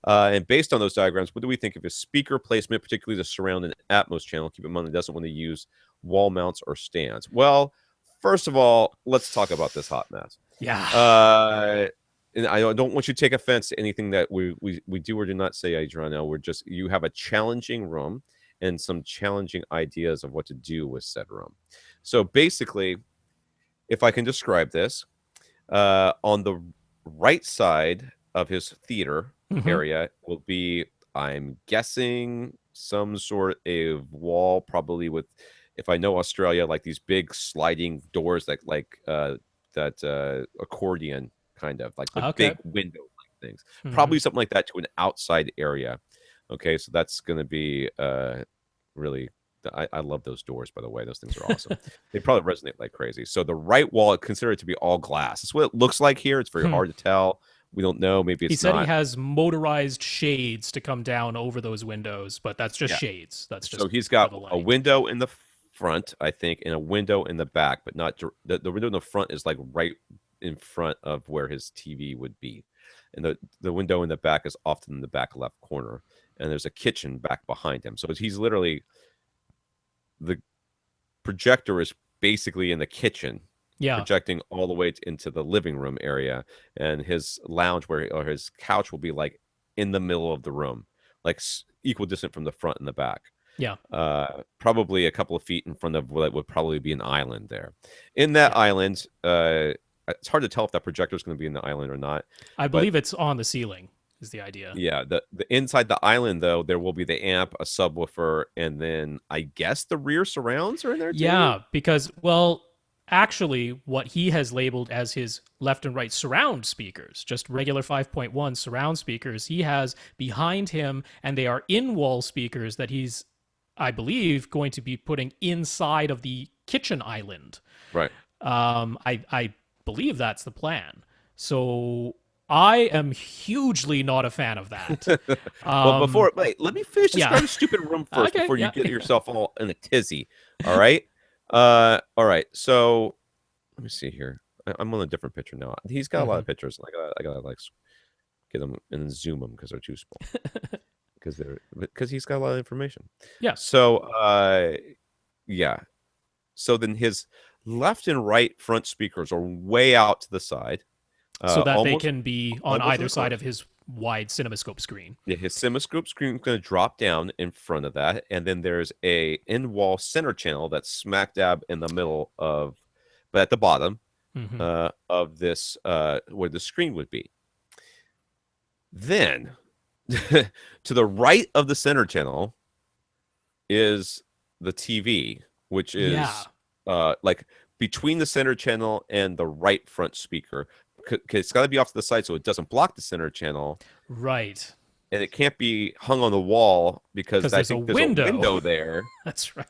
And based on those diagrams, what do we think of his speaker placement, particularly the surround and Atmos channel? Keep in mind, he doesn't want to use wall mounts or stands. Well, first of all, let's talk about this hot mess. Yeah. And I don't want you to take offense to anything that we do or do not say, Adriano. We're just, you have a challenging room and some challenging ideas of what to do with said room. So basically, if I can describe this, on the right side of his theater Mm-hmm. area will be, I'm guessing, some sort of wall, probably with, if I know Australia, like these big sliding doors, that accordion kind of like the Okay. big window like things, Mm-hmm. probably something like that to an outside area. Okay, so that's going to be really. I love those doors, by the way. Those things are awesome. They probably resonate like crazy. So the right wall, consider it to be all glass. That's what it looks like here. It's very Hmm. hard to tell. We don't know. Maybe He it's said he not. has motorized shades to come down over those windows, but that's just Yeah. shades. That's So just he's for got the a light. window in the front, I think, and a window in the back, but not the window in the front is like right in front of where his TV would be, and the window in the back is often in the back left corner, and there's a kitchen back behind him. So he's literally, the projector is basically in the kitchen, Yeah. projecting all the way into the living room area, and his lounge or his couch will be like in the middle of the room, like equal distant from the front and the back. Yeah. Probably a couple of feet in front of what would probably be an island there. In that Yeah. island, it's hard to tell if that projector is going to be in the island or not. I But believe it's on the ceiling, is the idea. yeah, the inside the island though, there will be the amp, a subwoofer, and then I guess the rear surrounds are in there too. Yeah, because, well, actually, what he has labeled as his left and right surround speakers, just regular 5.1 surround speakers, he has behind him, and they are in wall speakers that he's, I believe, going to be putting inside of the kitchen island. Right. I believe that's the plan. So I am hugely not a fan of that. Well, Um, before wait, let me finish yeah. describing stupid room first Okay. before you Yeah. get yourself all in a tizzy. All right. All right. So let me see here. I'm on a different picture now. He's got a lot Hmm. of pictures. I gotta like get them and zoom them because they're too small. Because he's got a lot of information. Yeah. So yeah. So then his left and right front speakers are way out to the side, So that they almost can be on almost in either the side corners. of his wide cinemascope screen. Yeah, his CinemaScope screen is going to drop down in front of that, and then there's a in-wall center channel that's smack dab in the middle of, but at the bottom Hmm. of this where the screen would be. Then, to the right of the center channel is the TV, which Yeah. is like between the center channel and the right front speaker. It's got to be off to the side so it doesn't block the center channel, Right. and it can't be hung on the wall because Because I there's a think there's a window. window there. That's right.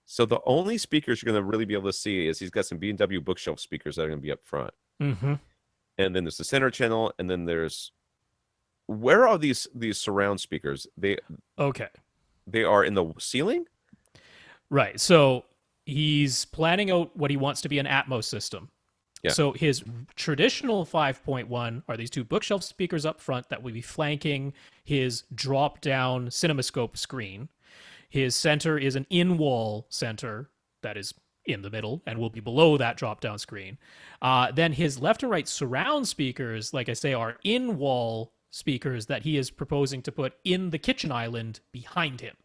So the only speakers you're going to really be able to see is he's got some B&W bookshelf speakers that are going to be up front, Hmm. and then there's the center channel, and then there's, where are these surround speakers? Okay. They are in the ceiling. Right. So he's planning out what he wants to be an Atmos system. Yeah, So his traditional 5.1 are these two bookshelf speakers up front that will be flanking his drop down cinemascope screen. His center is an in wall center that is in the middle and will be below that drop down screen. Then his left and right surround speakers, like I say, are in wall speakers that he is proposing to put in the kitchen island behind him.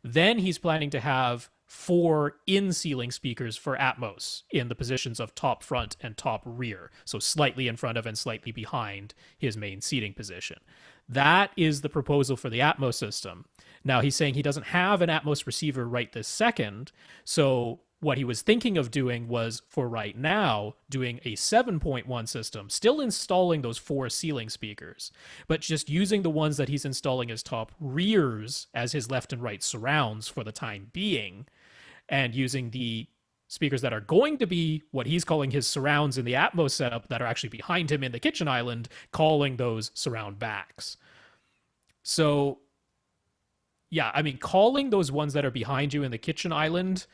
Then he's planning to have four in ceiling speakers for Atmos in the positions of top front and top rear. So slightly in front of and slightly behind his main seating position. That is the proposal for the Atmos system. Now he's saying he doesn't have an Atmos receiver right this second. So what he was thinking of doing was, for right now, doing a 7.1 system, still installing those four ceiling speakers, but just using the ones that he's installing as top rears as his left and right surrounds for the time being, and using the speakers that are going to be what he's calling his surrounds in the Atmos setup that are actually behind him in the kitchen island, calling those surround backs. So yeah, I mean, calling those ones that are behind you in the kitchen island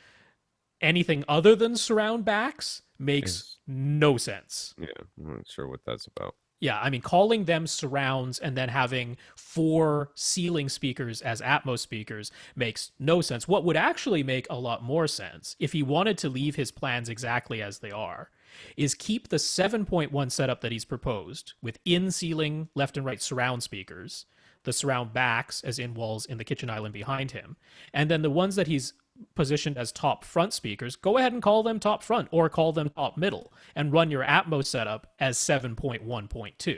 anything other than surround backs makes Is no sense. Yeah, I'm not sure what that's about. Yeah, I mean, calling them surrounds and then having four ceiling speakers as Atmos speakers makes no sense. What would actually make a lot more sense, if he wanted to leave his plans exactly as they are, is keep the 7.1 setup that he's proposed with in ceiling left and right surround speakers, the surround backs as in walls in the kitchen island behind him, and then the ones that he's positioned as top front speakers, go ahead and call them top front or call them top middle and run your Atmos setup as 7.1.2.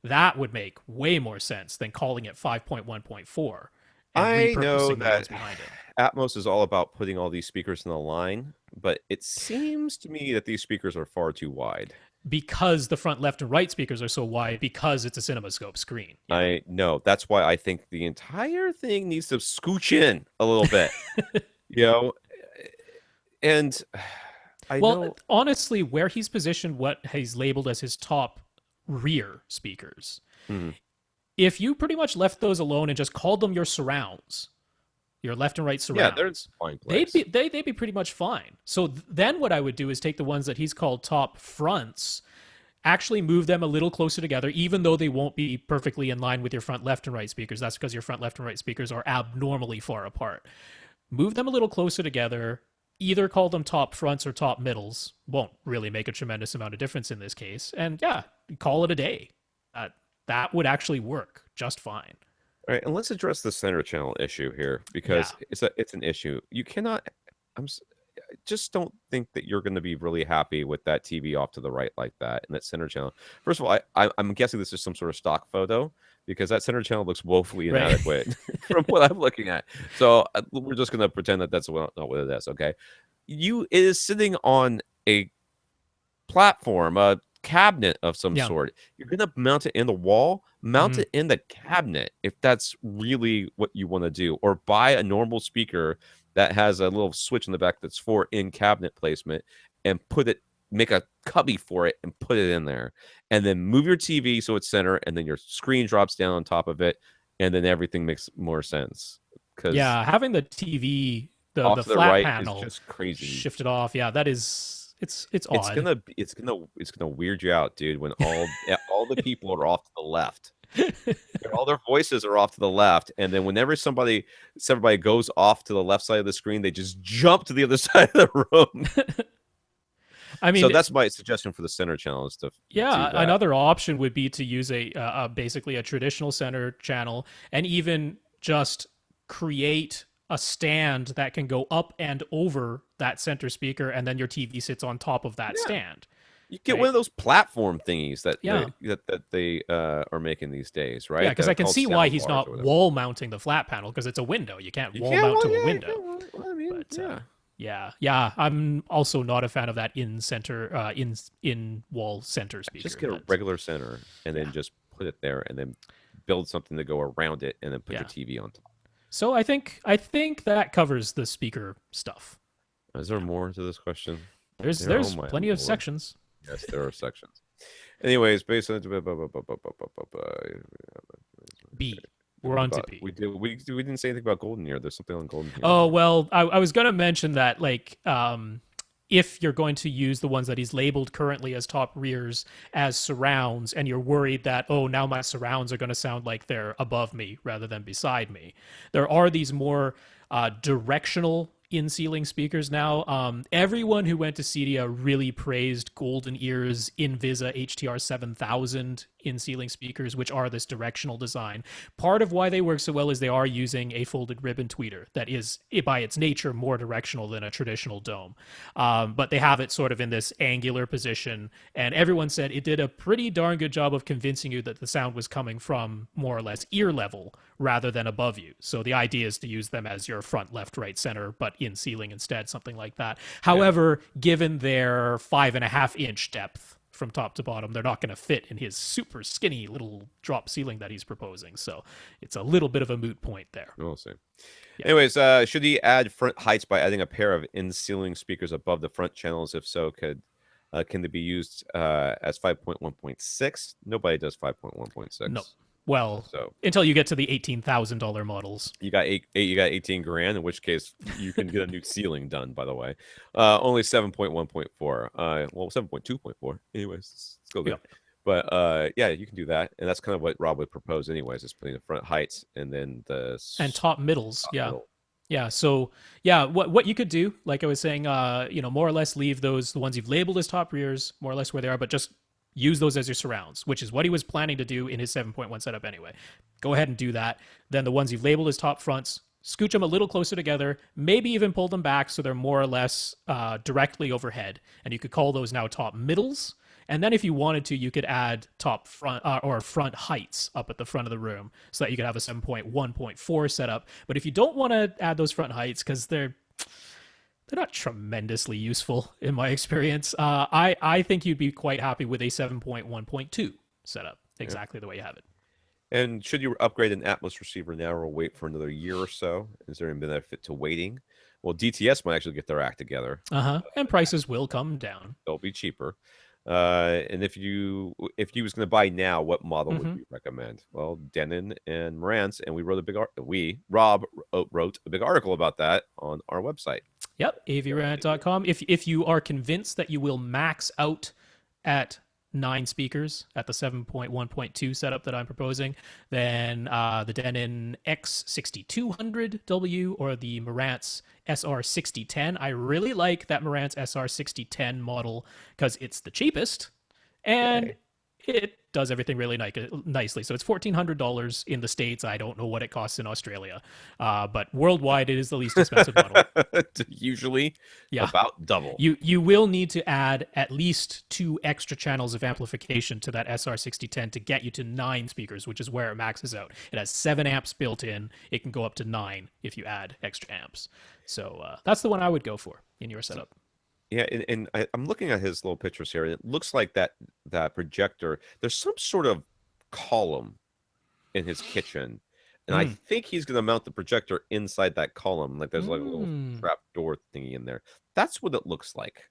That would make way more sense than calling it 5.1.4 and I know repurposing the ones that behind it. Atmos is all about putting all these speakers in a line, but it seems to me that these speakers are far too wide. Because the front left and right speakers are so wide because it's a CinemaScope screen. Yeah. I know. That's why I think the entire thing needs to scooch in a little bit, you know? And I Well, know, honestly, where he's positioned what he's labeled as his top rear speakers, mhm. if you pretty much left those alone and just called them your surrounds, your left and right Yeah, they're in surrounds, a fine they'd place. be they'd be pretty much fine. So then what I would do is take the ones that he's called top fronts, actually move them a little closer together, even though they won't be perfectly in line with your front left and right speakers. That's because your front left and right speakers are abnormally far apart. Move them a little closer together. Either call them top fronts or top middles. Won't really make a tremendous amount of difference in this case. And yeah, call it a day. That would actually work just fine. All right, and let's address the center channel issue here Yeah. because it's an issue. You cannot. I'm s- just don't think that you're going to be really happy with that TV off to the right like that and that center channel. First of all, I'm guessing this is some sort of stock photo because that center channel looks woefully Right. inadequate from what I'm looking at. So we're just going to pretend that that's not what it is. Okay, it is sitting on a platform, a cabinet of some Yeah. sort. You're gonna mount it in the wall, mount Mm-hmm. it in the cabinet if that's really what you want to do, or buy a normal speaker that has a little switch in the back that's for in cabinet placement and make a cubby for it and put it in there. And then move your TV so it's center, and then your screen drops down on top of it, and then everything makes more sense. Because Yeah. Having the TV, off the to the flat right is panel just crazy. shifted off. Yeah, that is it's odd. It's gonna weird you out, dude, when all the people are off to the left. All their voices are off to the left, and then whenever everybody goes off to the left side of the screen, they just jump to the other side of the room. I So mean, that's my suggestion for the center channel is to do yeah, that. another option would be to use basically a traditional center channel and even just create a stand that can go up and over that center speaker, and then your TV sits on top of that Yeah, stand, you get one right? of those platform thingies Yeah. that they are making these days, Yeah, right? because I can Called see why sound he's bars or not whatever. wall mounting the flat panel because it's a window. You can't You wall can't, mount well, to a yeah, you window. can't, well, I mean, But yeah. yeah, I'm also not a fan of that in center in wall center Just speaker. get a But regular center and yeah, then just put it there and then build something to go around it and then put your yeah. TV on top. So I think that covers the speaker stuff. Is there more to this question? Oh There's my plenty of lord. sections. Yes, there are sections. Anyways, based on B. We're on to B. we didn't say anything about Golden Year. There's something on Golden Year in Oh here. well, I was gonna mention that if you're going to use the ones that he's labeled currently as top rears as surrounds, and you're worried that oh now my surrounds are going to sound like they're above me rather than beside me, there are these more directional in ceiling speakers now. Everyone who went to CEDIA really praised Golden Ear's Invisa HTR 7000 in ceiling speakers, which are this directional design. Part of why they work so well is they are using a folded ribbon tweeter that is, by its nature, more directional than a traditional dome. But they have it sort of in this angular position, and everyone said it did a pretty darn good job of convincing you that the sound was coming from more or less ear level rather than above you. So the idea is to use them as your front, left, right, center, but in ceiling instead, something like that. Yeah. However, given their 5.5-inch depth from top to bottom, they're not going to fit in his super skinny little drop ceiling that he's proposing. So it's a little bit of a moot point there. We'll see. Yeah. Anyways, should he add front heights by adding a pair of in-ceiling speakers above the front channels? If so, can they be used as 5.1.6? Nobody does No. 5.1.6. Well, So until you get to the $18,000 models. you got 18 grand, in which case you can get a new ceiling done, by the way. Only 7.1.4. Well, 7.2.4. Anyways, let's go Yep. good. But yeah, you can do that. And that's kind of what Rob would propose anyways, is putting the front heights and then the And top middles. top Yeah. middle. Yeah. So yeah, what you could do, like I was saying, more or less leave those the ones you've labeled as top rears more or less where they are, but just use those as your surrounds, which is what he was planning to do in his 7.1 setup anyway. Go ahead and do that. Then the ones you've labeled as top fronts, scooch them a little closer together, maybe even pull them back so they're more or less directly overhead, and you could call those now top middles. And then if you wanted to, you could add top front or front heights up at the front of the room so that you could have a 7.1.4 setup. But if you don't want to add those front heights because they're not tremendously useful in my experience, I think you'd be quite happy with a 7.1.2 setup, Yeah. exactly the way you have it. And should you upgrade an Atmos receiver now or wait for another year or so? Is there any benefit to waiting? Well, DTS might actually get their act together. And prices will come down. They'll be cheaper. And if you was going to buy now, what model would Mm-hmm. you recommend? Well, Denon and Marantz, and we wrote a big Rob wrote a big article about that on our website. Yep, avrant.com. If you are convinced that you will max out at 9 speakers at the 7.1.2 setup that I'm proposing, then the Denon X6200W or the Marantz SR6010. I really like that Marantz SR6010 model because it's the cheapest and Okay. it does everything really nicely. So it's $1,400 in the States. I don't know what it costs in Australia, but worldwide it is the least expensive model. Usually Yeah. about double. You will need to add at least 2 extra channels of amplification to that SR6010 to get you to 9 speakers, which is where it maxes out. It has 7 amps built in. It can go up to 9 if you add extra amps. So that's the one I would go for in your setup. Yeah, and I'm looking at his little pictures here, and it looks like that projector. There's some sort of column in his kitchen, and I Mm. think he's going to mount the projector inside that column. Like there's like a little Mm. trap door thingy in there. That's what it looks like.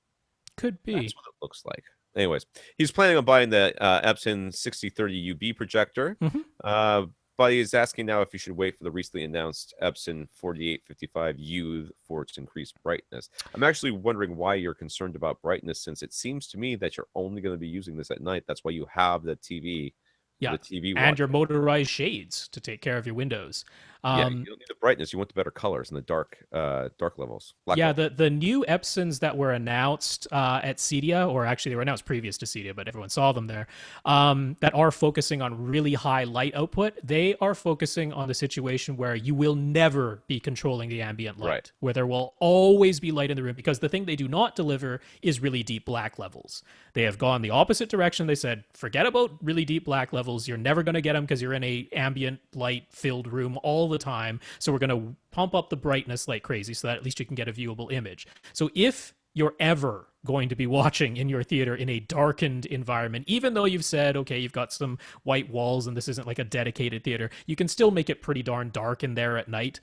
Could That's be. what it looks like. Anyways, he's planning on buying the Epson 6030 UB projector. Hmm. Uh, but he's asking now if you should wait for the recently announced Epson 4855U for its increased brightness. I'm actually wondering why you're concerned about brightness, since it seems to me that you're only going to be using this at night. That's why you have the TV, Yeah. the TV And watch. your motorized shades to take care of your windows. Yeah, you don't need the brightness. You want the better colors and the dark levels, black Yeah, levels. the new Epsons that were announced at CEDIA, or actually they were announced previous to CEDIA, but everyone saw them there, that are focusing on really high light output. They are focusing on the situation where you will never be controlling the ambient light, Right. where there will always be light in the room, because the thing they do not deliver is really deep black levels. They have gone the opposite direction. They said, forget about really deep black levels. You're never going to get them because you're in a ambient light filled room all the time. So we're going to pump up the brightness like crazy so that at least you can get a viewable image. So if you're ever going to be watching in your theater in a darkened environment, even though you've said, okay, you've got some white walls and this isn't like a dedicated theater, you can still make it pretty darn dark in there at night.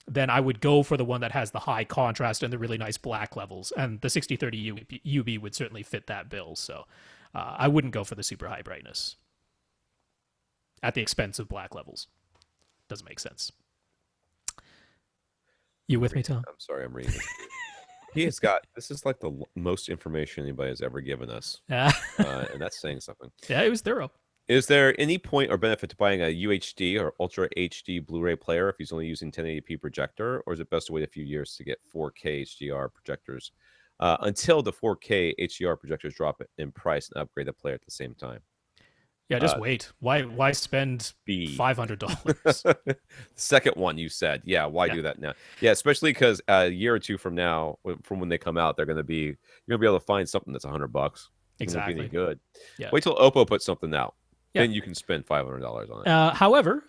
Then I would go for the one that has the high contrast and the really nice black levels. And the 6030 UB would certainly fit that bill. So I wouldn't go for the super high brightness at the expense of black levels. Doesn't make sense. You with me, Tom? I'm sorry, I'm reading this. He has got this is like the most information anybody has ever given us, Yeah, and that's saying something. it was thorough. Is there any point or benefit to buying a UHD or Ultra HD Blu-ray player if he's only using 1080p projector, or is it best to wait a few years to get 4K HDR projectors until the 4K HDR projectors drop in price and upgrade the player at the same time? Yeah, just Uh, wait. Why spend B. $500? Second one you said, yeah. Why Yeah, do that now? Yeah, especially because a year or two from now, from when they come out, you're gonna be able to find something that's $100. It's gonna be any exactly. good. Yeah, Wait till Oppo puts something out, yeah. then you can spend $500 on it. However,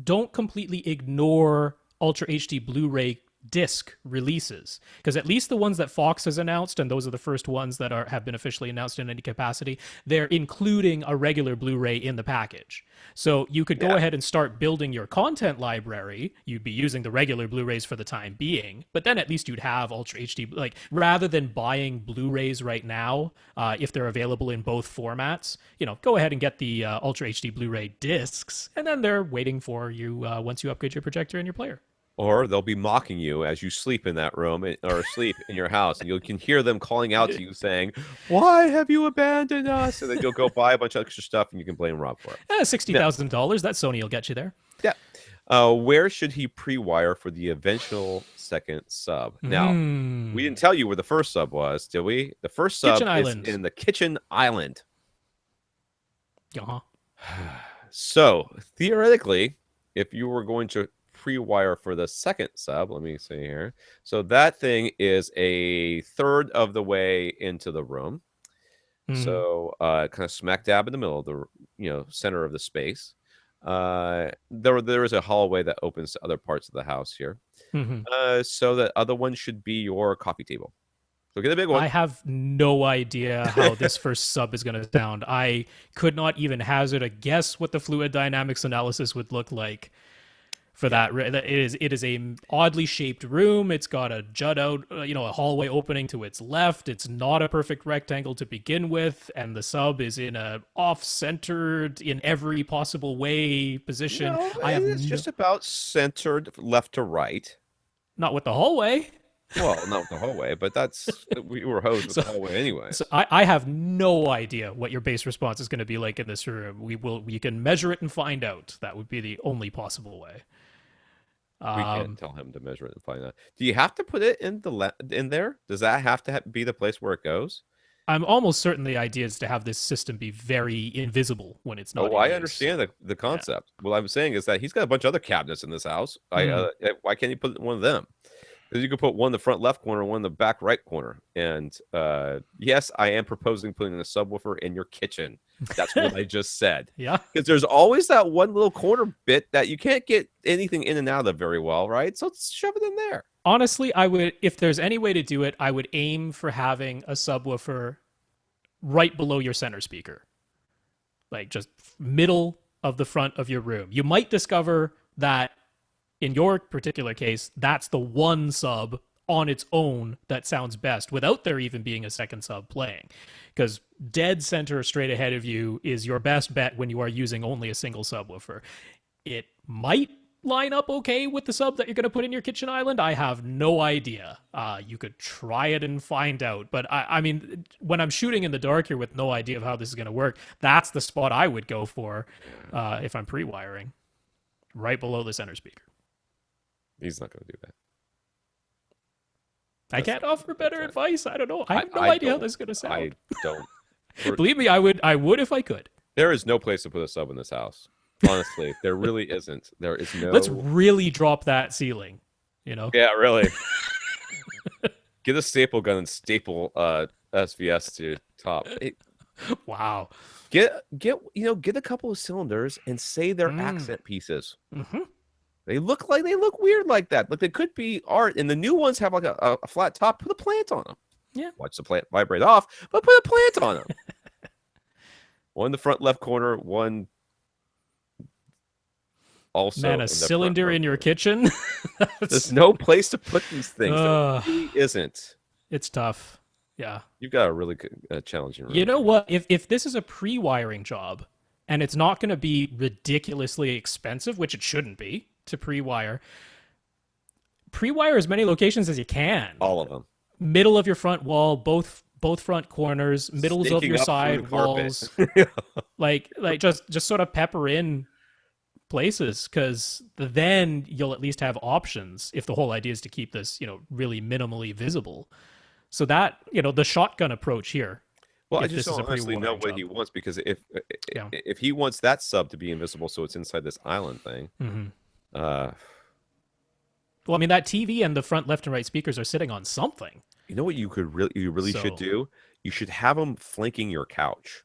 don't completely ignore Ultra HD Blu-ray disc releases, because at least the ones that Fox has announced, and those are the first ones that have been officially announced in any capacity, they're including a regular Blu-ray in the package. So you could go Yeah. ahead and start building your content library. You'd be using the regular Blu-rays for the time being, but then at least you'd have Ultra HD. Like, rather than buying Blu-rays right now, if they're available in both formats, go ahead and get the Ultra HD Blu-ray discs, and then they're waiting for you once you upgrade your projector and your player. Or they'll be mocking you as you sleep in that room or sleep in your house, and you can hear them calling out to you saying, "Why have you abandoned us?" And then you'll go buy a bunch of extra stuff, and you can blame Rob for it. $60,000. That Sony will get you there. Yeah. Where should he pre-wire for the eventual second sub? Now, we didn't tell you where the first sub was, did we? The first sub Kitchen is island. in the kitchen island. Uh-huh. So, theoretically, if you were going to pre-wire for the second sub, let me see here. So that thing is a third of the way into the room. So kind of smack dab in the middle of the center of the space. There is a hallway that opens to other parts of the house here. So the other one should be your coffee table. So get a big one. I have no idea how this first sub is going to sound. I could not even hazard a guess what the fluid dynamics analysis would look like for that. It is a oddly shaped room. It's got a jut out, a hallway opening to its left. It's not a perfect rectangle to begin with, and the sub is in a off-centered in every possible way position. No, it's just about centered left to right. Not with the hallway. Well, not with the hallway, but we were hosed with the hallway anyway. So I have no idea what your base response is going to be like in this room. We can measure it and find out. That would be the only possible way. We can't tell him to measure it and find out. Do you have to put it in in there? Does that have to be the place where it goes? I'm almost certain the idea is to have this system be very invisible when it's not. Oh, I understand the concept. Yeah. What I'm saying is that he's got a bunch of other cabinets in this house. Why can't he put it in one of them? Because you could put one in the front left corner, one in the back right corner. And yes, I am proposing putting a subwoofer in your kitchen. That's what I just said. Yeah. Because there's always that one little corner bit that you can't get anything in and out of very well, right? So let's shove it in there. Honestly, I would, if there's any way to do it, I would aim for having a subwoofer right below your center speaker. Like just middle of the front of your room. You might discover that in your particular case, that's the one sub on its own that sounds best without there even being a second sub playing. Because dead center straight ahead of you is your best bet when you are using only a single subwoofer. It might line up okay with the sub that you're going to put in your kitchen island. I have no idea. You could try it and find out. But I mean, when I'm shooting in the dark here with no idea of how this is going to work, that's the spot I would go for if I'm pre-wiring. Right below the center speaker. He's not going to do that. I can't offer better advice. I don't know. I have no idea how this is going to sound. I don't. Believe me, I would if I could. There is no place to put a sub in this house. Honestly, there really isn't. There is no. Let's really drop that ceiling. Yeah, really. Get a staple gun and staple SVS to top. Wow. Get a couple of cylinders and say they're accent pieces. They look weird like that. Like they could be art, and the new ones have like a flat top. Put a plant on them. Yeah. Watch the plant vibrate off, but put a plant on them. One in the front left corner, one also. Man, a cylinder in your kitchen? There's no place to put these things. There really isn't. It's tough. Yeah. You've got a really good, challenging room. You know what? If this is a pre-wiring job, and it's not going to be ridiculously expensive, which it shouldn't be, to pre-wire as many locations as you can. All of them. Middle of your front wall, both front corners, middles of your side walls. like just sort of pepper in places, because then you'll at least have options if the whole idea is to keep this, really minimally visible. So that, the shotgun approach here. Well, I just don't honestly know what he wants, because if he wants that sub to be invisible so it's inside this island thing. Well, I mean, that TV and the front left and right speakers are sitting on something. You know what you really should do? You should have them flanking your couch.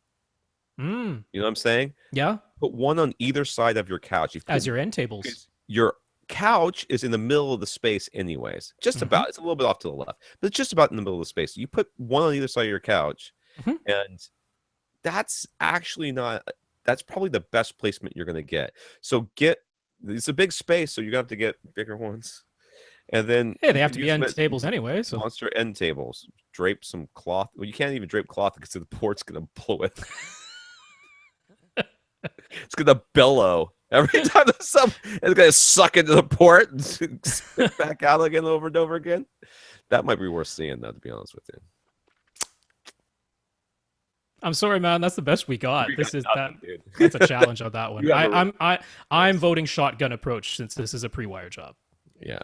You know what I'm saying? Yeah. Put one on either side of your couch. As your end tables. Your couch is in the middle of the space anyways. Just Mm-hmm. about. It's a little bit off to the left, but it's just about in the middle of the space. You put one on either side of your couch, Mm-hmm. and that's actually not that's probably the best placement you're going to get. So get it's a big space, so you're going to have to get bigger ones. And then Hey, you they have can to be use them end as tables anyway, so monster end tables. Drape some cloth. Well, you can't even drape cloth because the port's going to blow it. It's going to bellow. Every time the sub it's going to suck into the port and spit back out again over and over again. That might be worth seeing, though, to be honest with you. I'm sorry, man. That's the best we got. We got This is that. nothing, dude. That's a challenge on that one. You have a I'm voting shotgun approach since this is a pre-wire job. yeah,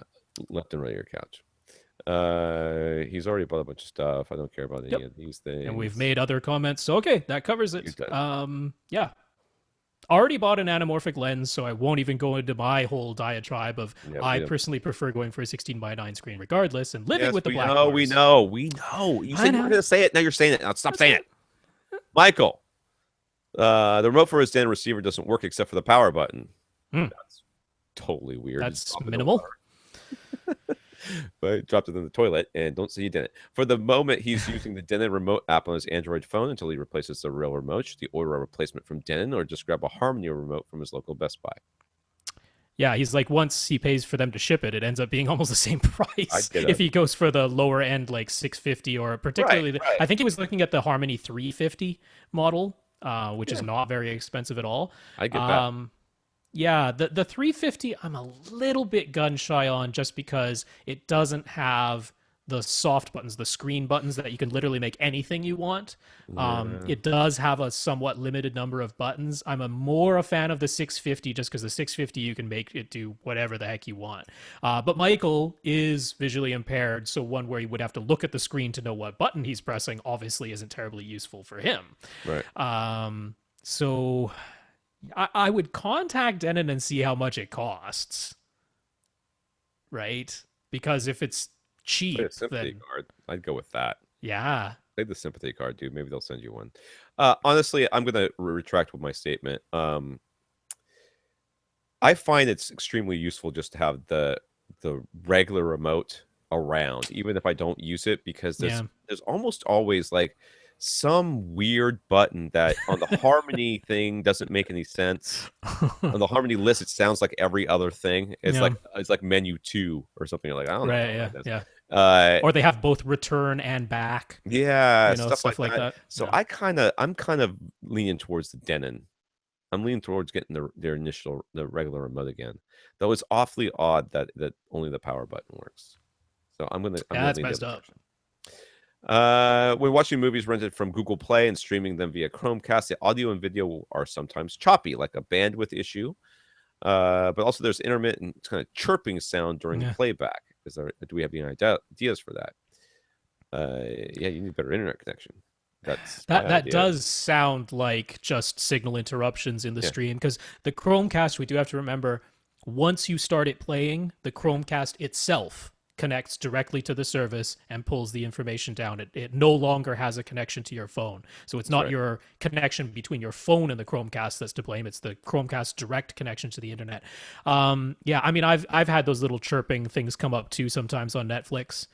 left and right of your couch. He's already bought a bunch of stuff. I don't care about any Yep. of these things. And we've made other comments, so okay, that covers You're it. done. Yeah. Already bought an anamorphic lens, so I won't even go into my whole diatribe of Yeah, I we don't. personally prefer going for a 16:9 screen regardless and living Yes, with the we black know, bars. we know, we know. You I said you weren't know. going to say it. Now you're saying it. Now stop That's saying it. it. Michael, the remote for his stand receiver doesn't work except for the power button. Hmm. That's totally weird. Just That's drop it in the minimal. water. But dropped it in the toilet and don't say you didn't. For the moment, he's using the Denon remote app on his Android phone until he replaces the real remote. Should he order a replacement from Denon or just grab a Harmony remote from his local Best Buy? Yeah, he's like once he pays for them to ship it, it ends up being almost the same price get if it. he goes for the lower end like 650 or Right, particularly right. I think he was looking at the Harmony 350 model, which is Yeah. not very expensive at all. I get that. Yeah, the 350 I'm a little bit gun shy on just because it doesn't have the soft buttons, the screen buttons that you can literally make anything you want. Yeah. It does have a somewhat limited number of buttons. I'm more a fan of the 650 just because the 650 you can make it do whatever the heck you want. But Michael is visually impaired, so one where he would have to look at the screen to know what button he's pressing obviously isn't terribly useful for him. Right. So I would contact Denon and see how much it costs, right? Because if it's Play a cheap, sympathy then card. I'd go with that. yeah, Play the sympathy card, dude. Maybe they'll send you one. Honestly, I'm gonna retract with my statement. I find it's extremely useful just to have the regular remote around, even if I don't use it, because yeah. there's almost always like some weird button that on the Harmony thing doesn't make any sense. On the Harmony list, it sounds like every other thing. Yeah. It's like menu 2 or something. You're like, I don't know Right, what yeah, that is. yeah. Uh, Or they have both return and back, yeah, stuff like that. that. So Yeah. I'm kind of leaning towards the Denon. I'm leaning towards getting the regular remote again. Though it's awfully odd that only the power button works. So I'm Yeah, gonna that's lean the messed other up. direction. When watching movies rented from Google Play and streaming them via Chromecast, the audio and video are sometimes choppy, like a bandwidth issue. But also there's intermittent kind of chirping sound during Yeah. playback. Do we have any ideas for that? Yeah, you need better internet connection. That's my That idea. does sound like just signal interruptions in the Yeah. stream because the Chromecast, we do have to remember, once you start it playing, the Chromecast itself connects directly to the service and pulls the information down. It no longer has a connection to your phone. So it's That's not right. your connection between your phone and the Chromecast that's to blame. It's the Chromecast direct connection to the internet. Yeah, I mean, I've had those little chirping things come up too sometimes on Netflix.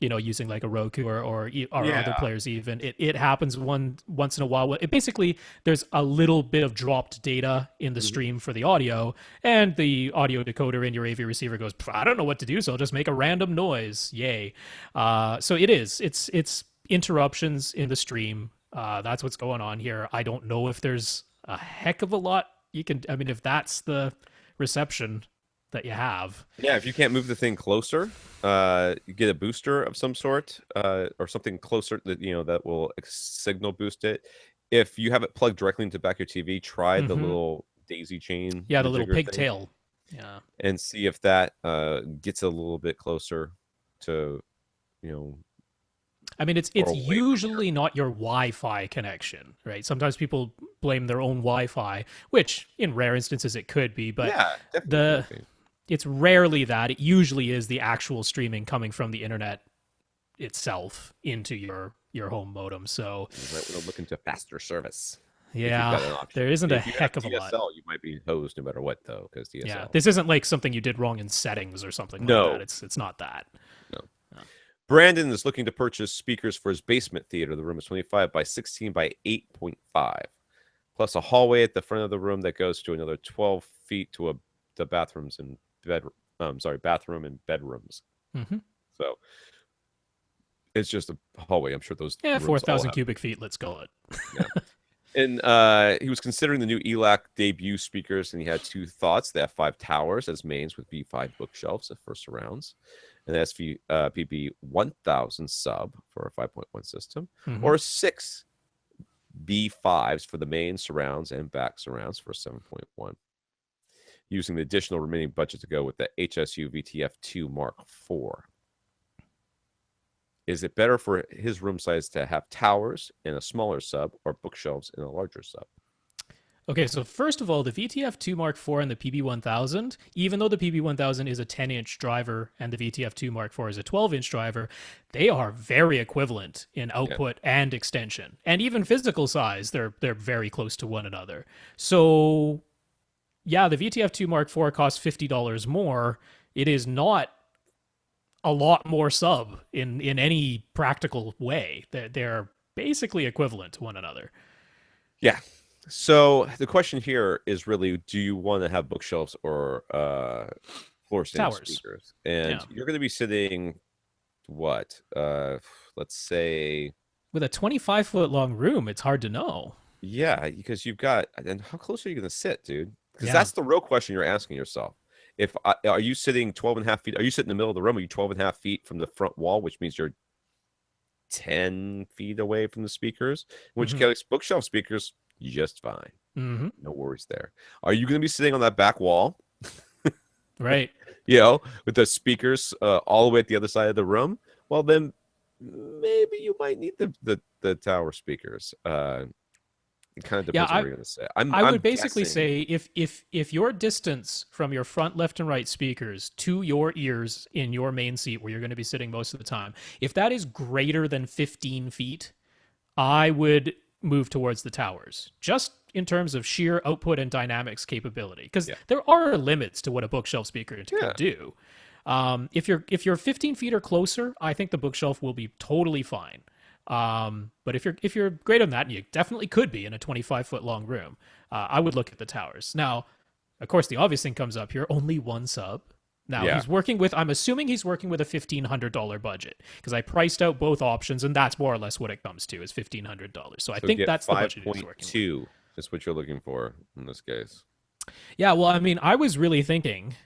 Using like a Roku or other Yeah. players even. It happens once in a while. It basically there's a little bit of dropped data in the Mhm. stream for the audio, and the audio decoder in your AV receiver goes, I don't know what to do, so I'll just make a random noise. Yay. So it's interruptions in the stream. That's what's going on here. I don't know if there's a heck of a lot you can. I mean, if that's the reception that you have. Yeah, if you can't move the thing closer, you get a booster of some sort, or something closer that will signal boost it. If you have it plugged directly into the back of your TV, try the Mhm. little daisy chain Yeah, the little rejigger thing pigtail. Yeah. and see if that gets a little bit closer to, I mean, it's or it's away from usually not your Wi-Fi connection, right? Sometimes people blame their own Wi-Fi, which in rare instances it could be, but Yeah, definitely the could be. it's rarely that. It usually is the actual streaming coming from the internet itself into your home modem. So You might want to look into faster service. if you've Yeah, got an option. there isn't a If you have heck of a lot. DSL, you might be hosed no matter what, though, because Yeah, DSL. this isn't like something you did wrong in settings or something like that. No, It's not that. no. No. Brandon is looking to purchase speakers for his basement theater. The room is 25 by 16 by 8.5, plus a hallway at the front of the room that goes to another 12 feet to the bathrooms and bathroom and bedrooms. Mm-hmm. So it's just a hallway. I'm sure those Yeah, rooms all 4,000 have. cubic feet. Let's call it. Yeah. And he was considering the new ELAC debut speakers, and he had two thoughts: the F5 towers as mains with B5 bookshelves at first surrounds, and the PB 1000 sub for a 5.1 system, Mm-hmm. or six B5s for the main surrounds and back surrounds for 7.1, using the additional remaining budget to go with the HSU VTF2 Mark IV. Is it better for his room size to have towers in a smaller sub or bookshelves in a larger sub? Okay, so first of all, the VTF2 Mark IV and the PB1000, even though the PB1000 is a 10-inch driver and the VTF2 Mark IV is a 12-inch driver, they are very equivalent in output and extension. And even physical size, they're very close to one another. So, yeah, the VTF2 Mark IV costs $50 more. It is not a lot more sub in any practical way. They're basically equivalent to one another. Yeah. So the question here is really, do you want to have bookshelves or floor stand Towers. speakers? And Yeah. you're going to be sitting, what? Let's say, With a 25-foot long room, it's hard to know. yeah, because you've got, and how close are you going to sit, dude? Because Yeah. that's the real question you're asking yourself. If are you sitting 12 and a half feet? Are you sitting in the middle of the room? Are you 12 and a half feet from the front wall, which means you're 10 feet away from the speakers? In which case, bookshelf speakers, just fine. Mm-hmm. No worries there. Are you going to be sitting on that back wall? Right. With the speakers all the way at the other side of the room? Well, then maybe you might need the tower speakers. It kind of depends on where you're going to sit. I would basically guessing. say if your distance from your front left and right speakers to your ears in your main seat where you're going to be sitting most of the time, if that is greater than 15 feet, I would move towards the towers, just in terms of sheer output and dynamics capability, because there are limits to what a bookshelf speaker can do. If you're 15 feet or closer, I think the bookshelf will be totally fine. But if you're greater than that, and you definitely could be in a 25-foot long room, I would look at the towers. Now, of course, the obvious thing comes up here: only one sub. Now I'm assuming he's working with a $1,500 budget, because I priced out both options, and that's more or less what it comes to, is $1,500. So I think that's the budget he's working with. 5.2 is what you're looking for in this case. Yeah, well, I mean, I was really thinking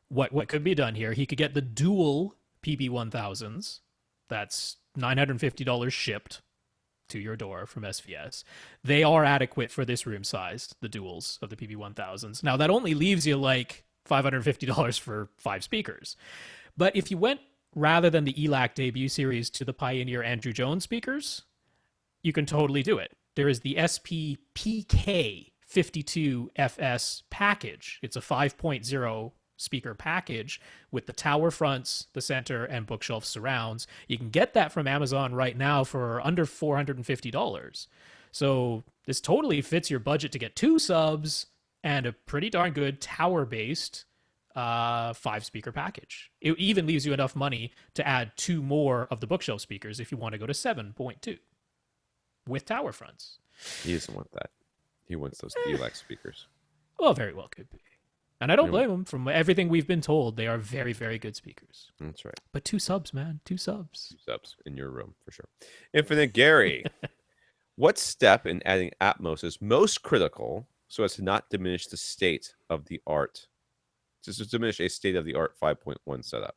what could be done here. He could get the dual PB1000s. That's $950 shipped to your door from SVS. They are adequate for this room size, the duals of the PB1000s. Now, that only leaves you like $550 for 5 speakers. But if you went, rather than the ELAC debut series, to the Pioneer Andrew Jones speakers, you can totally do it. There is the SPPK 52FS package. It's a 5.0 speaker package with the tower fronts, the center, and bookshelf surrounds. You can get that from Amazon right now for under $450. So this totally fits your budget to get 2 subs and a pretty darn good tower-based 5-speaker package. It even leaves you enough money to add 2 more of the bookshelf speakers if you want to go to 7.2 with tower fronts. He doesn't want that. He wants those ELAC speakers. Well, very well could be. And I don't blame him. From everything we've been told, they are very, very good speakers. That's right. But 2 subs, man. 2 subs. 2 subs in your room, for sure. Infinite Gary, what step in adding Atmos is most critical so as to not diminish the state of the art? Just to diminish a state-of-the-art 5.1 setup.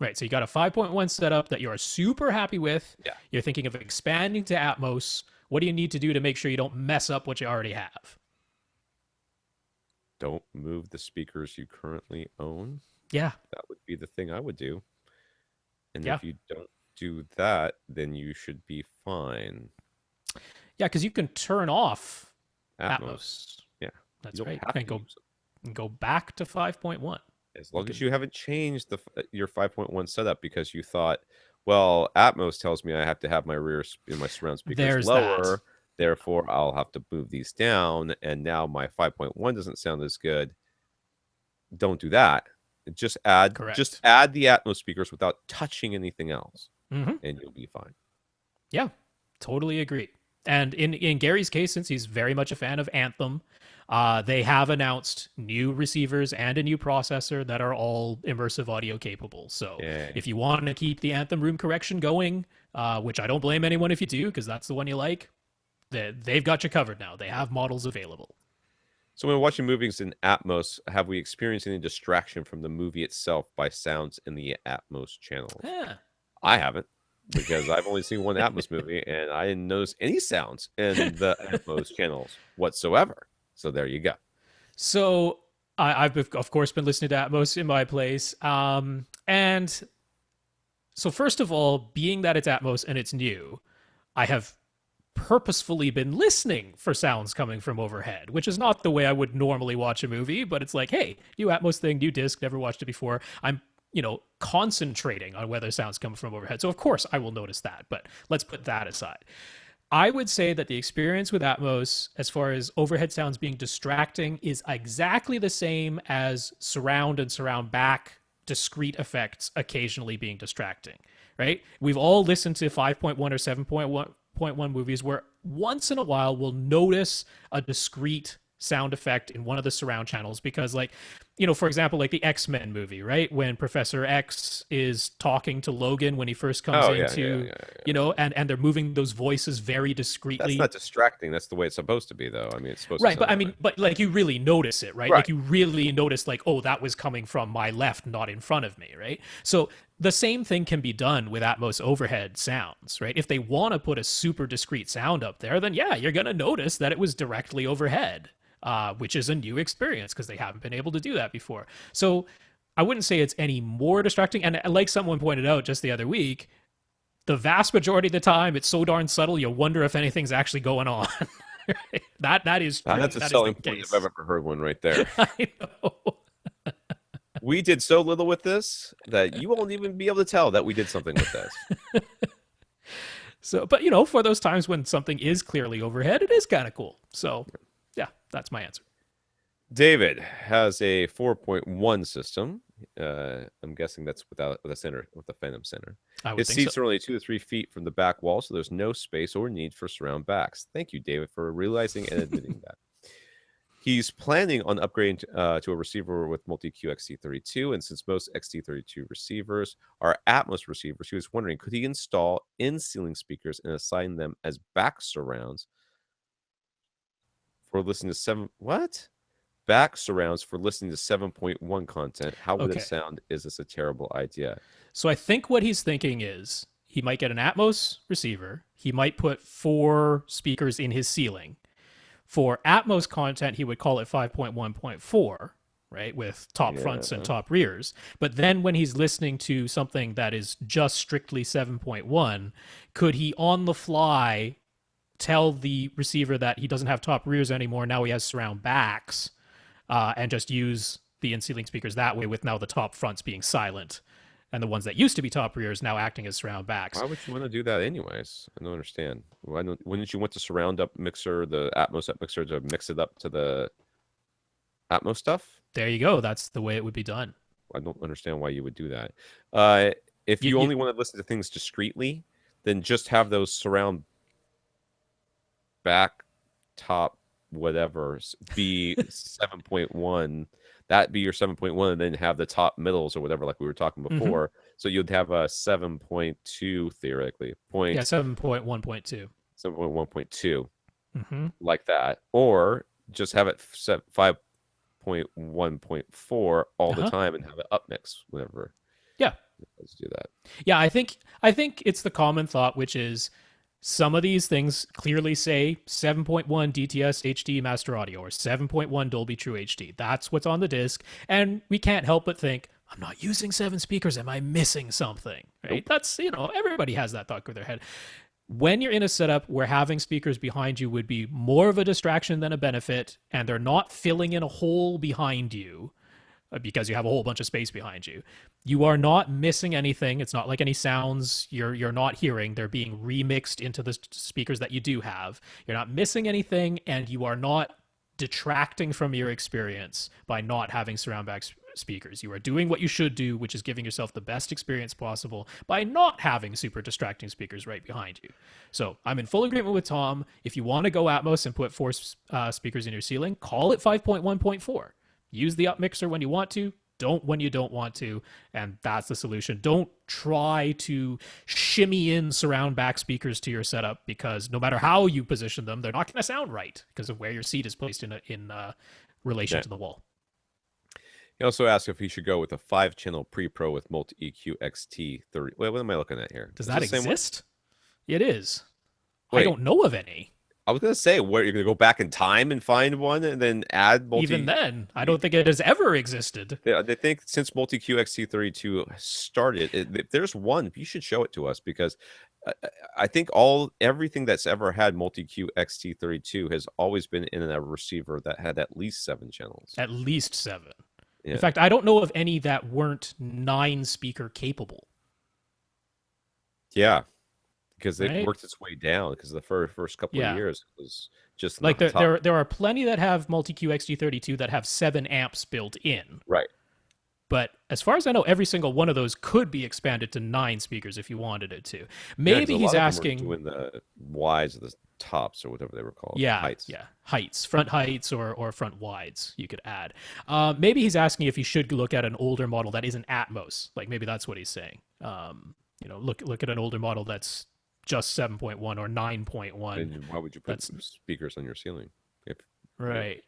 Right. So you got a 5.1 setup that you're super happy with. Yeah. You're thinking of expanding to Atmos. What do you need to do to make sure you don't mess up what you already have? Don't move the speakers you currently own. Yeah. That would be the thing I would do. And if you don't do that, then you should be fine. Yeah, because you can turn off Atmos. Yeah. That's right. And go back to 5.1. As long as you haven't changed your 5.1 setup because you thought, well, Atmos tells me I have to have my my surround speakers lower. Therefore, I'll have to move these down, and now my 5.1 doesn't sound as good. Don't do that. Just Correct. add the Atmos speakers without touching anything else, Mm-hmm. and you'll be fine. Yeah, totally agree. And in Gary's case, since he's very much a fan of Anthem, they have announced new receivers and a new processor that are all immersive audio capable. So Yay. if you want to keep the Anthem room correction going, which I don't blame anyone if you do, because that's the one you like, they've got you covered now. They have models available. So when watching movies in Atmos, have we experienced any distraction from the movie itself by sounds in the Atmos channels? Yeah. I haven't, because I've only seen one Atmos movie, and I didn't notice any sounds in the Atmos channels whatsoever. So there you go. So I've of course been listening to Atmos in my place, and so first of all, being that it's Atmos and it's new, I have purposefully been listening for sounds coming from overhead, which is not the way I would normally watch a movie, but it's like, hey, new Atmos thing, new disc, never watched it before. I'm, concentrating on whether sounds come from overhead. So of course I will notice that, but let's put that aside. I would say that the experience with Atmos, as far as overhead sounds being distracting, is exactly the same as surround and surround back discrete effects occasionally being distracting, right? We've all listened to 5.1 or 7.1 movies where once in a while we'll notice a discrete sound effect in one of the surround channels because, like, for example, like the X-Men movie, right? When Professor X is talking to Logan when he first comes Oh yeah, into, yeah. And they're moving those voices very That's discreetly. not distracting. That's the way it's supposed to be, though. I mean, it's supposed to Right, but sound I that way. mean, but like you really notice it, right? Right. Like you really notice, like, oh, that was coming from my left, not in front of me, right? So the same thing can be done with Atmos overhead sounds, right? If they want to put a super discrete sound up there, then yeah, you're going to notice that it was directly overhead, which is a new experience because they haven't been able to do that before. So I wouldn't say it's any more distracting. And like someone pointed out just the other week, the vast majority of the time, it's so darn subtle, you wonder if anything's actually going on. That is true. That's a That is the selling point case. if I've ever heard one right there. I know. We did so little with this that you won't even be able to tell that we did something with this. So, but for those times when something is clearly overhead, it is kind of cool. So, yeah, that's my answer. David has a 4.1 system. I'm guessing that's with the Phantom Center. I would His think so. seats are only 2 to 3 feet from the back wall, so there's no space or need for surround backs. Thank you, David, for realizing and admitting that. He's planning on upgrading to a receiver with multi-Q XT32, and since most XT32 receivers are Atmos receivers, he was wondering, could he install in-ceiling speakers and assign them as back surrounds for listening to back surrounds for listening to 7.1 content? How would it Okay. sound? Is this a terrible idea? So I think what he's thinking is he might get an Atmos receiver. He might put 4 speakers in his ceiling. For Atmos content, he would call it 5.1.4, right, with top fronts and top rears. But then when he's listening to something that is just strictly 7.1, could he on the fly tell the receiver that he doesn't have top rears anymore? Now he has surround backs, and just use the in-ceiling speakers that way, with now the top fronts being silent and the ones that used to be top rears now acting as surround backs. Why would you want to do that anyways? I don't understand. Wouldn't you want the surround up mixer, the Atmos up mixer, to mix it up to the Atmos stuff? There you go. That's the way it would be done. I don't understand why you would do that. If You, you you, only want to listen to things discreetly, then just have those surround back, top, whatever be 7.1. That be your 7.1, and then have the top middles or whatever, like we were talking before. So you'd have a 7.2 theoretically. yeah, 7.1.2. 7.1.2, Mm-hmm. like that. Or just have it set 5.1.4 all the time and have it upmix whenever. Yeah. Let's do that. Yeah, I think it's the common thought, which is some of these things clearly say 7.1 DTS HD Master Audio or 7.1 Dolby True HD. That's what's on the disc, and we can't help but think, I'm not using 7 speakers. Am I missing something? Right? Nope. That's, everybody has that thought through their head. When you're in a setup where having speakers behind you would be more of a distraction than a benefit, and they're not filling in a hole behind you, because you have a whole bunch of space behind you. You are not missing anything. It's not like any sounds you're not hearing. They're being remixed into the speakers that you do have. You're not missing anything, and you are not detracting from your experience by not having surround back speakers. You are doing what you should do, which is giving yourself the best experience possible by not having super distracting speakers right behind you. So I'm in full agreement with Tom. If you want to go Atmos and put four speakers in your ceiling, call it 5.1.4. Use the up mixer when you want to, don't when you don't want to, and that's the solution. Don't try to shimmy in surround back speakers to your setup, because no matter how you position them, they're not going to sound right because of where your seat is placed in relation to the wall. He also asked if he should go with a 5-channel pre-pro with multi EQ XT30. Wait, what am I looking at here? Does that exist? It is. Wait. I don't know of any. I was going to say, where you're going to go back in time and find one and then add multi... Even then, I don't think it has ever existed. They think since multi-Q XT32 started, if there's one, you should show it to us, because I think everything that's ever had multi-Q XT32 has always been in a receiver that had at least 7 channels. At least 7. Yeah. In fact, I don't know of any that weren't 9-speaker capable. Yeah. Because it worked its way down, because the first couple of years it was just like there are plenty that have multi-Q XT32 that have 7 amps built in. Right. But as far as I know, every single one of those could be expanded to 9 speakers if you wanted it to. Maybe he's asking doing the wides of the tops or whatever they were called. Yeah, heights. Yeah, heights, front heights or front wides. You could add. Maybe he's asking if you should look at an older model that isn't Atmos. Like maybe that's what he's saying. Look at an older model that's just 7.1 or 9.1. And why would you put some speakers on your ceiling? Right.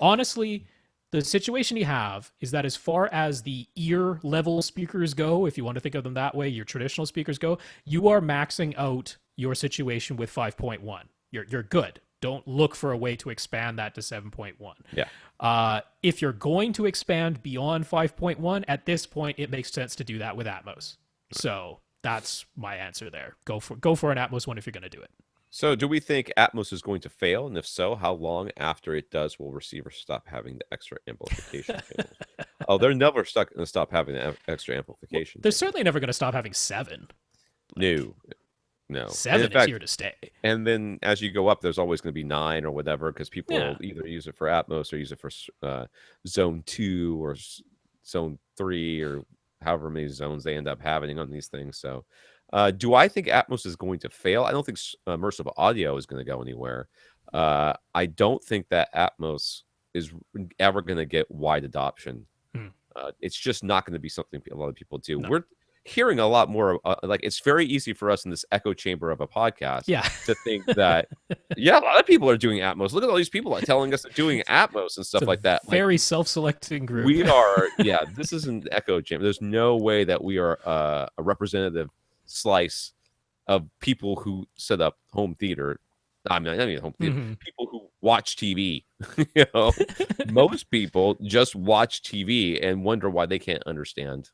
Honestly, the situation you have is that as far as the ear level speakers go, if you want to think of them that way, your traditional speakers go, you are maxing out your situation with 5.1. You're good. Don't look for a way to expand that to 7.1. Yeah. If you're going to expand beyond 5.1, at this point, it makes sense to do that with Atmos. So that's my answer there. Go for an Atmos one if you're going to do it. So do we think Atmos is going to fail? And if so, how long after it does will receivers stop having the extra amplification channels? Oh, they're never going to stop having the extra amplification. They're certainly never going to stop having 7. No. 7 is here to stay. And then as you go up, there's always going to be 9 or whatever, because people will either use it for Atmos or use it for Zone 2 or Zone 3 or however many zones they end up having on these things. So do I think Atmos is going to fail? I don't think immersive audio is going to go anywhere. I don't think that Atmos is ever going to get wide adoption. It's just not going to be something a lot of people do. No. We're hearing a lot more like it's very easy for us in this echo chamber of a podcast to think that a lot of people are doing Atmos. Look at all these people telling us they're doing Atmos and stuff like that. Very self-selecting group. We are this is an echo chamber. There's no way that we are a representative slice of people who set up home theater. I mean home theater. People who watch TV. Most people just watch TV and wonder why they can't understand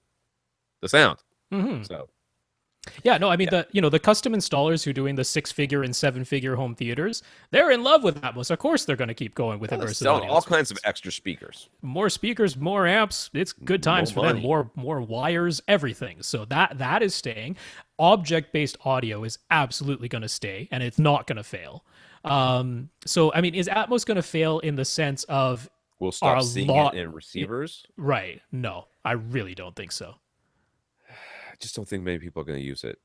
the sound. So the custom installers who are doing the 6-figure and 7-figure home theaters, they're in love with Atmos. Of course they're going to keep going with immersive audio. All kinds of extra speakers. More speakers, more amps. It's good times for them. More wires, everything. So that is staying. Object-based audio is absolutely going to stay, and it's not going to fail. So I mean, is Atmos going to fail in the sense of we'll stop seeing it in receivers? Right. No, I really don't think so. I just don't think many people are going to use it.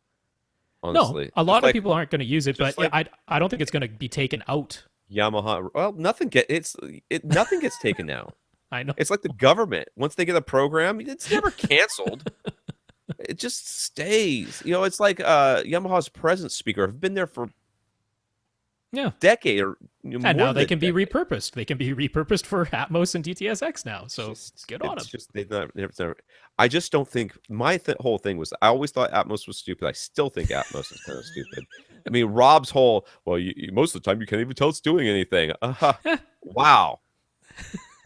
Honestly, no, a lot of people aren't going to use it, but I don't think it's going to be taken out. Yamaha, well, nothing gets taken out. I know. It's like the government. Once they get a program, it's never canceled. It just stays. It's like Yamaha's presence speaker. I've been there for decade or and now they can be repurposed. They can be repurposed for Atmos and DTS:X now. So get on them. I just don't think whole thing was. I always thought Atmos was stupid. I still think Atmos is kind of stupid. I mean, Rob's whole most of the time you can't even tell it's doing anything. Wow,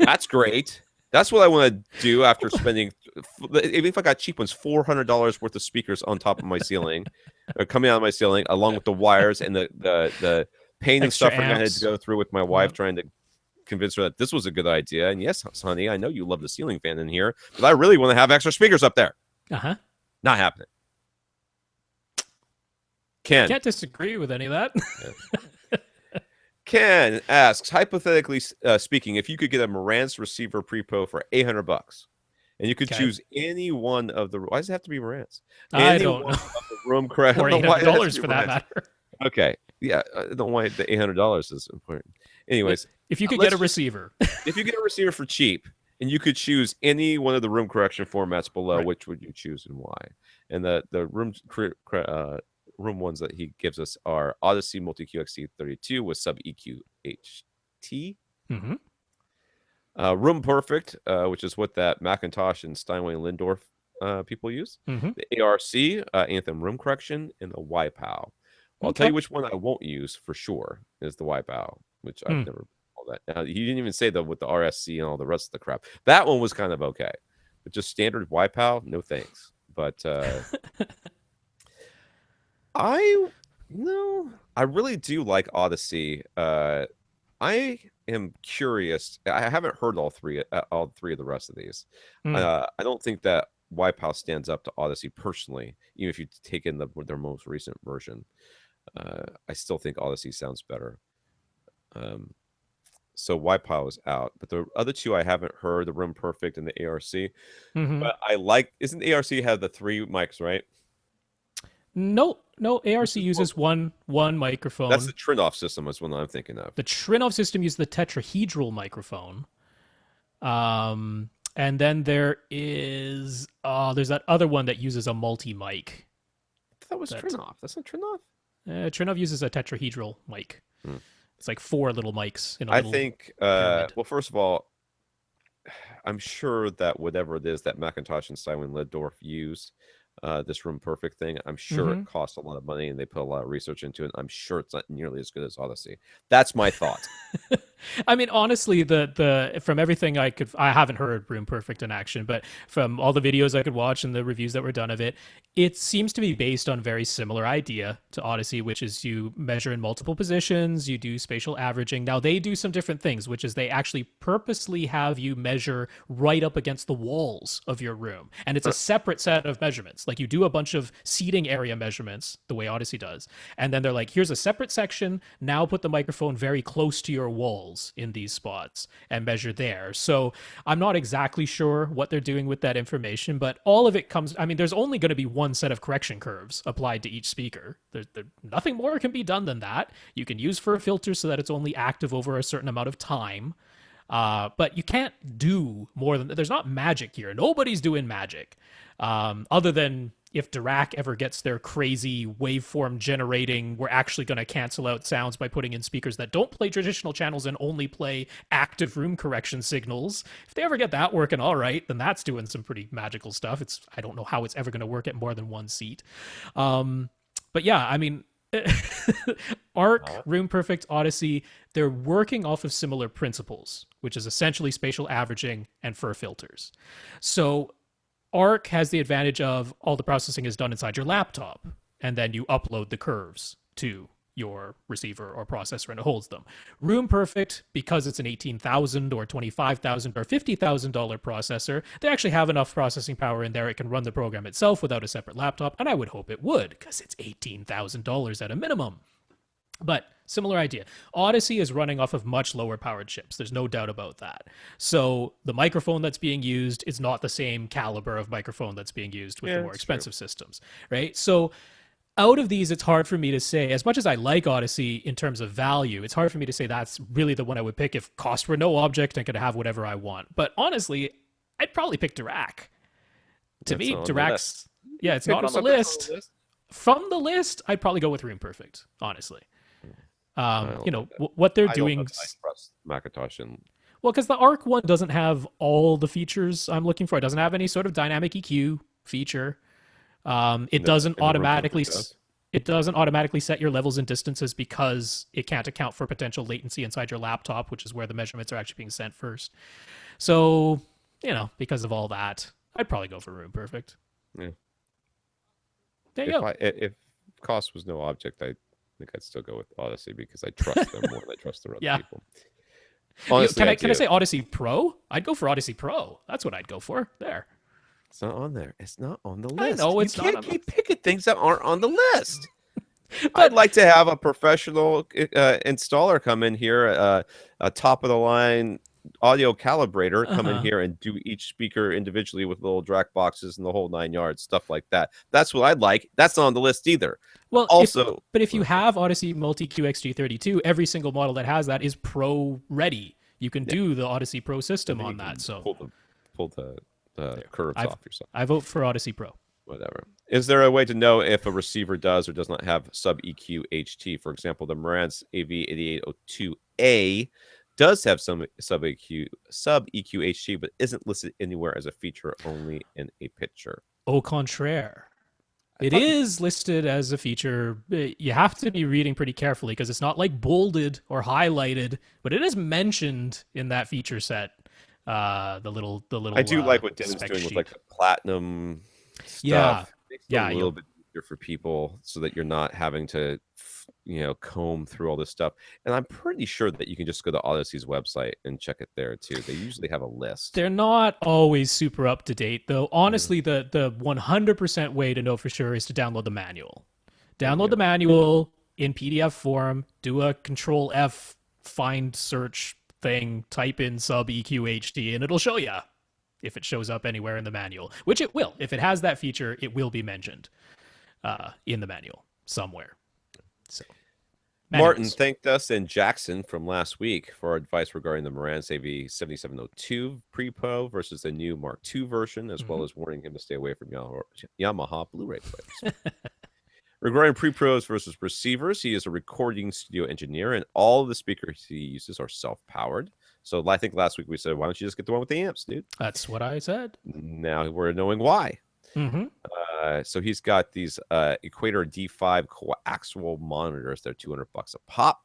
that's great. That's what I want to do after spending. Even if I got cheap ones, $400 worth of speakers on top of my ceiling, coming out of my ceiling, along with the wires and the pain and suffering I had to go through with my wife trying to convince her that this was a good idea. And yes, honey, I know you love the ceiling fan in here, but I really want to have extra speakers up there. Uh-huh. Not happening. Ken. Can't disagree with any of that. Ken asks, hypothetically speaking, if you could get a Marantz receiver pre-pro for $800, and you could choose any one of the. Why does it have to be Marantz? I don't know. Of the room correct. Or $800 for that matter. Okay, yeah, I don't know why the $800 is important. Anyways, if you could get a receiver, if you get a receiver for cheap, and you could choose any one of the room correction formats below, right, which would you choose and why? And the room ones that he gives us are Odyssey Multi QXT32 with sub EQ HT. Mm-hmm. Room Perfect, which is what that Macintosh and Steinway and Lindorf people use. Mm-hmm. The ARC, Anthem Room Correction, and the YPOW. I'll tell you which one I won't use for sure is the YPOW, which I've never all that. He didn't even say that with the RSC and all the rest of the crap. That one was kind of okay, but just standard YPOW, no thanks. But I really do like Odyssey. I am curious. I haven't heard all three of the rest of these. I don't think that YPOW stands up to Odyssey personally, even if you take in their most recent version. I still think Odyssey sounds better. So YPOW is out, but the other two I haven't heard, the Room Perfect and the ARC. But I like. Isn't the ARC have the 3 mics, right? No, ARC uses one microphone. That's the Trinoff system is what I'm thinking of. The Trinoff system uses the tetrahedral microphone. And then there's that other one that uses a multi-mic. That was Trinoff. That's not Trinoff? Trinoff uses a tetrahedral mic. It's like 4 little mics in a little think, well, first of all, I'm sure that whatever it is that Macintosh and Steinway and Lindorf use, this Room Perfect thing, I'm sure it costs a lot of money and they put a lot of research into it. I'm sure it's not nearly as good as Odyssey. That's my thought. I mean, honestly, the from everything I haven't heard Room Perfect in action, but from all the videos I could watch and the reviews that were done of it, it seems to be based on a very similar idea to Odyssey, which is you measure in multiple positions, you do spatial averaging. Now, they do some different things, which is they actually purposely have you measure right up against the walls of your room. And it's a separate set of measurements. Like you do a bunch of seating area measurements, the way Odyssey does. And then they're like, here's a separate section. Now put the microphone very close to your walls in these spots and measure there. So I'm not exactly sure what they're doing with that information, but all of it comes, I mean, there's only going to be one set of correction curves applied to each speaker. Nothing more can be done than that. You can use for a filter so that it's only active over a certain amount of time. But you can't do more than, there's not magic here. Nobody's doing magic. Other than if Dirac ever gets their crazy waveform generating, we're actually going to cancel out sounds by putting in speakers that don't play traditional channels and only play active room correction signals. If they ever get that working all right, then that's doing some pretty magical stuff. I don't know how it's ever going to work at more than one seat. But yeah, I mean, Arc, Room Perfect, Odyssey, they're working off of similar principles, which is essentially spatial averaging and fur filters. So Arc has the advantage of all the processing is done inside your laptop, and then you upload the curves to your receiver or processor and it holds them. Room Perfect, because it's an $18,000 or $25,000 or $50,000 processor, they actually have enough processing power in there it can run the program itself without a separate laptop, and I would hope it would, because it's $18,000 at a minimum. But similar idea. Odyssey is running off of much lower powered chips. There's no doubt about that. So the microphone that's being used is not the same caliber of microphone that's being used with the more expensive systems, right? So out of these, it's hard for me to say, as much as I like Odyssey in terms of value, it's hard for me to say that's really the one I would pick if cost were no object and could have whatever I want. But honestly, I'd probably pick Dirac. To me, Dirac's, yeah, it's not on the list. From the list, I'd probably go with Room Perfect, honestly. What they're doing. I trust Macintosh and. Well, because the Arc one doesn't have all the features I'm looking for. It doesn't have any sort of dynamic EQ feature. It doesn't automatically set your levels and distances because it can't account for potential latency inside your laptop, which is where the measurements are actually being sent first. So, because of all that, I'd probably go for Room Perfect. Yeah. There you go. If cost was no object, I think I'd still go with Odyssey because I trust them more than I trust the other people. Honestly, I Can I do. say Odyssey Pro? I'd go for Odyssey Pro. That's what I'd go for. There. It's not on there. It's not on the I list. know You it's not can't on the, keep picking things that aren't on the list. I'd but like to have a professional installer come in here, a top of the line audio calibrator come in here and do each speaker individually with little DRAC boxes and the whole 9 yards, stuff like that. That's what I'd like. That's not on the list either. well, Also, if you have Odyssey Multi QXG32, every single model that has that is Pro ready. You can yeah, do the Odyssey Pro and system then you on that. can So pull the curves I've off yourself. I vote for Odyssey Pro. Whatever. Is there a way to know if a receiver does or does not have sub EQ HT? For example, the Marantz AV8802A does have some sub EQ HT, but isn't listed anywhere as a feature, only in a picture. Au contraire. I It thought is listed as a feature. You have to be reading pretty carefully because it's not like bolded or highlighted, but it is mentioned in that feature set. The I little do like what Dennis spec doing with like sheet. the platinum Yeah, stuff. Makes it a yeah. little bit easier for people so that you're not having to, comb through all this stuff. And I'm pretty sure that you can just go to Odyssey's website and check it there too. They usually have a list. They're not always super up to date, though. Honestly, the 100% way to know for sure is to download the manual. There you Download the go. manual in PDF form. Do a Control F find search thing. Type in sub EQHD, and it'll show you if it shows up anywhere in the manual, which it will. If it has that feature, it will be mentioned in the manual somewhere. So, Martin manuals. thanked us and Jackson from last week for our advice regarding the Marantz AV7702 Pre-Pro versus the new Mark II version, as well Mm-hmm. as warning him to stay away from Yamaha Blu-ray players. Regarding pre-pros versus receivers, he is a recording studio engineer, and all of the speakers he uses are self-powered. So I think last week we said, why don't you just get the one with the amps, dude? That's what I said. Now we're knowing why. Mm-hmm. So he's got these Equator D5 coaxial monitors. They're $200 a pop.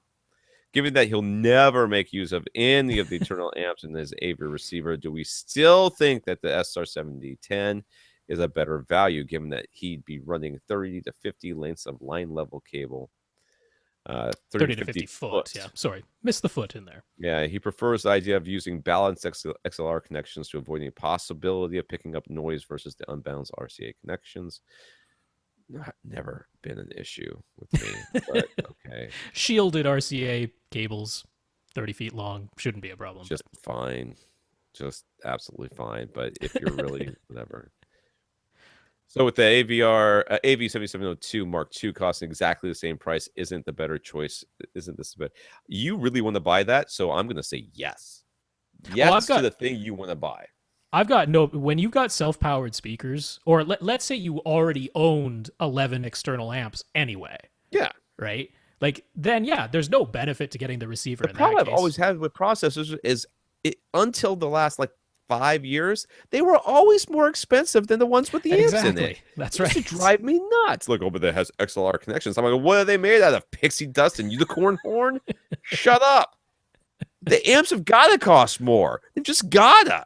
Given that he'll never make use of any of the internal amps in his AV receiver, do we still think that the SR7010 is a better value, given that he'd be running 30 to 50 lengths of line level cable, 30 to 50 foot. Yeah, sorry. Missed the foot in there. Yeah, he prefers the idea of using balanced XLR connections to avoid any possibility of picking up noise versus the unbalanced RCA connections. Never been an issue with me, but okay. Shielded RCA cables, 30 feet long, shouldn't be a problem. Just fine. Just absolutely fine. But if you're really whatever. So with the AV7702 Mark II costing exactly the same price, isn't the better choice? Isn't this the better? You really want to buy that? So I'm going to say yes. Yes to the thing you want to buy. I've got no. When you've got self-powered speakers, or let's say you already owned 11 external amps anyway. Yeah. Right. Like then, yeah, there's no benefit to getting the receiver. The problem I've always had with processors is until the last 5 years, they were always more expensive than the ones with the amps in it. That's right. It used to drive me nuts. Look, over there has XLR connections. I'm like, what are they made out of? Pixie dust and unicorn horn? Shut up. The amps have got to cost more. They've just gotta.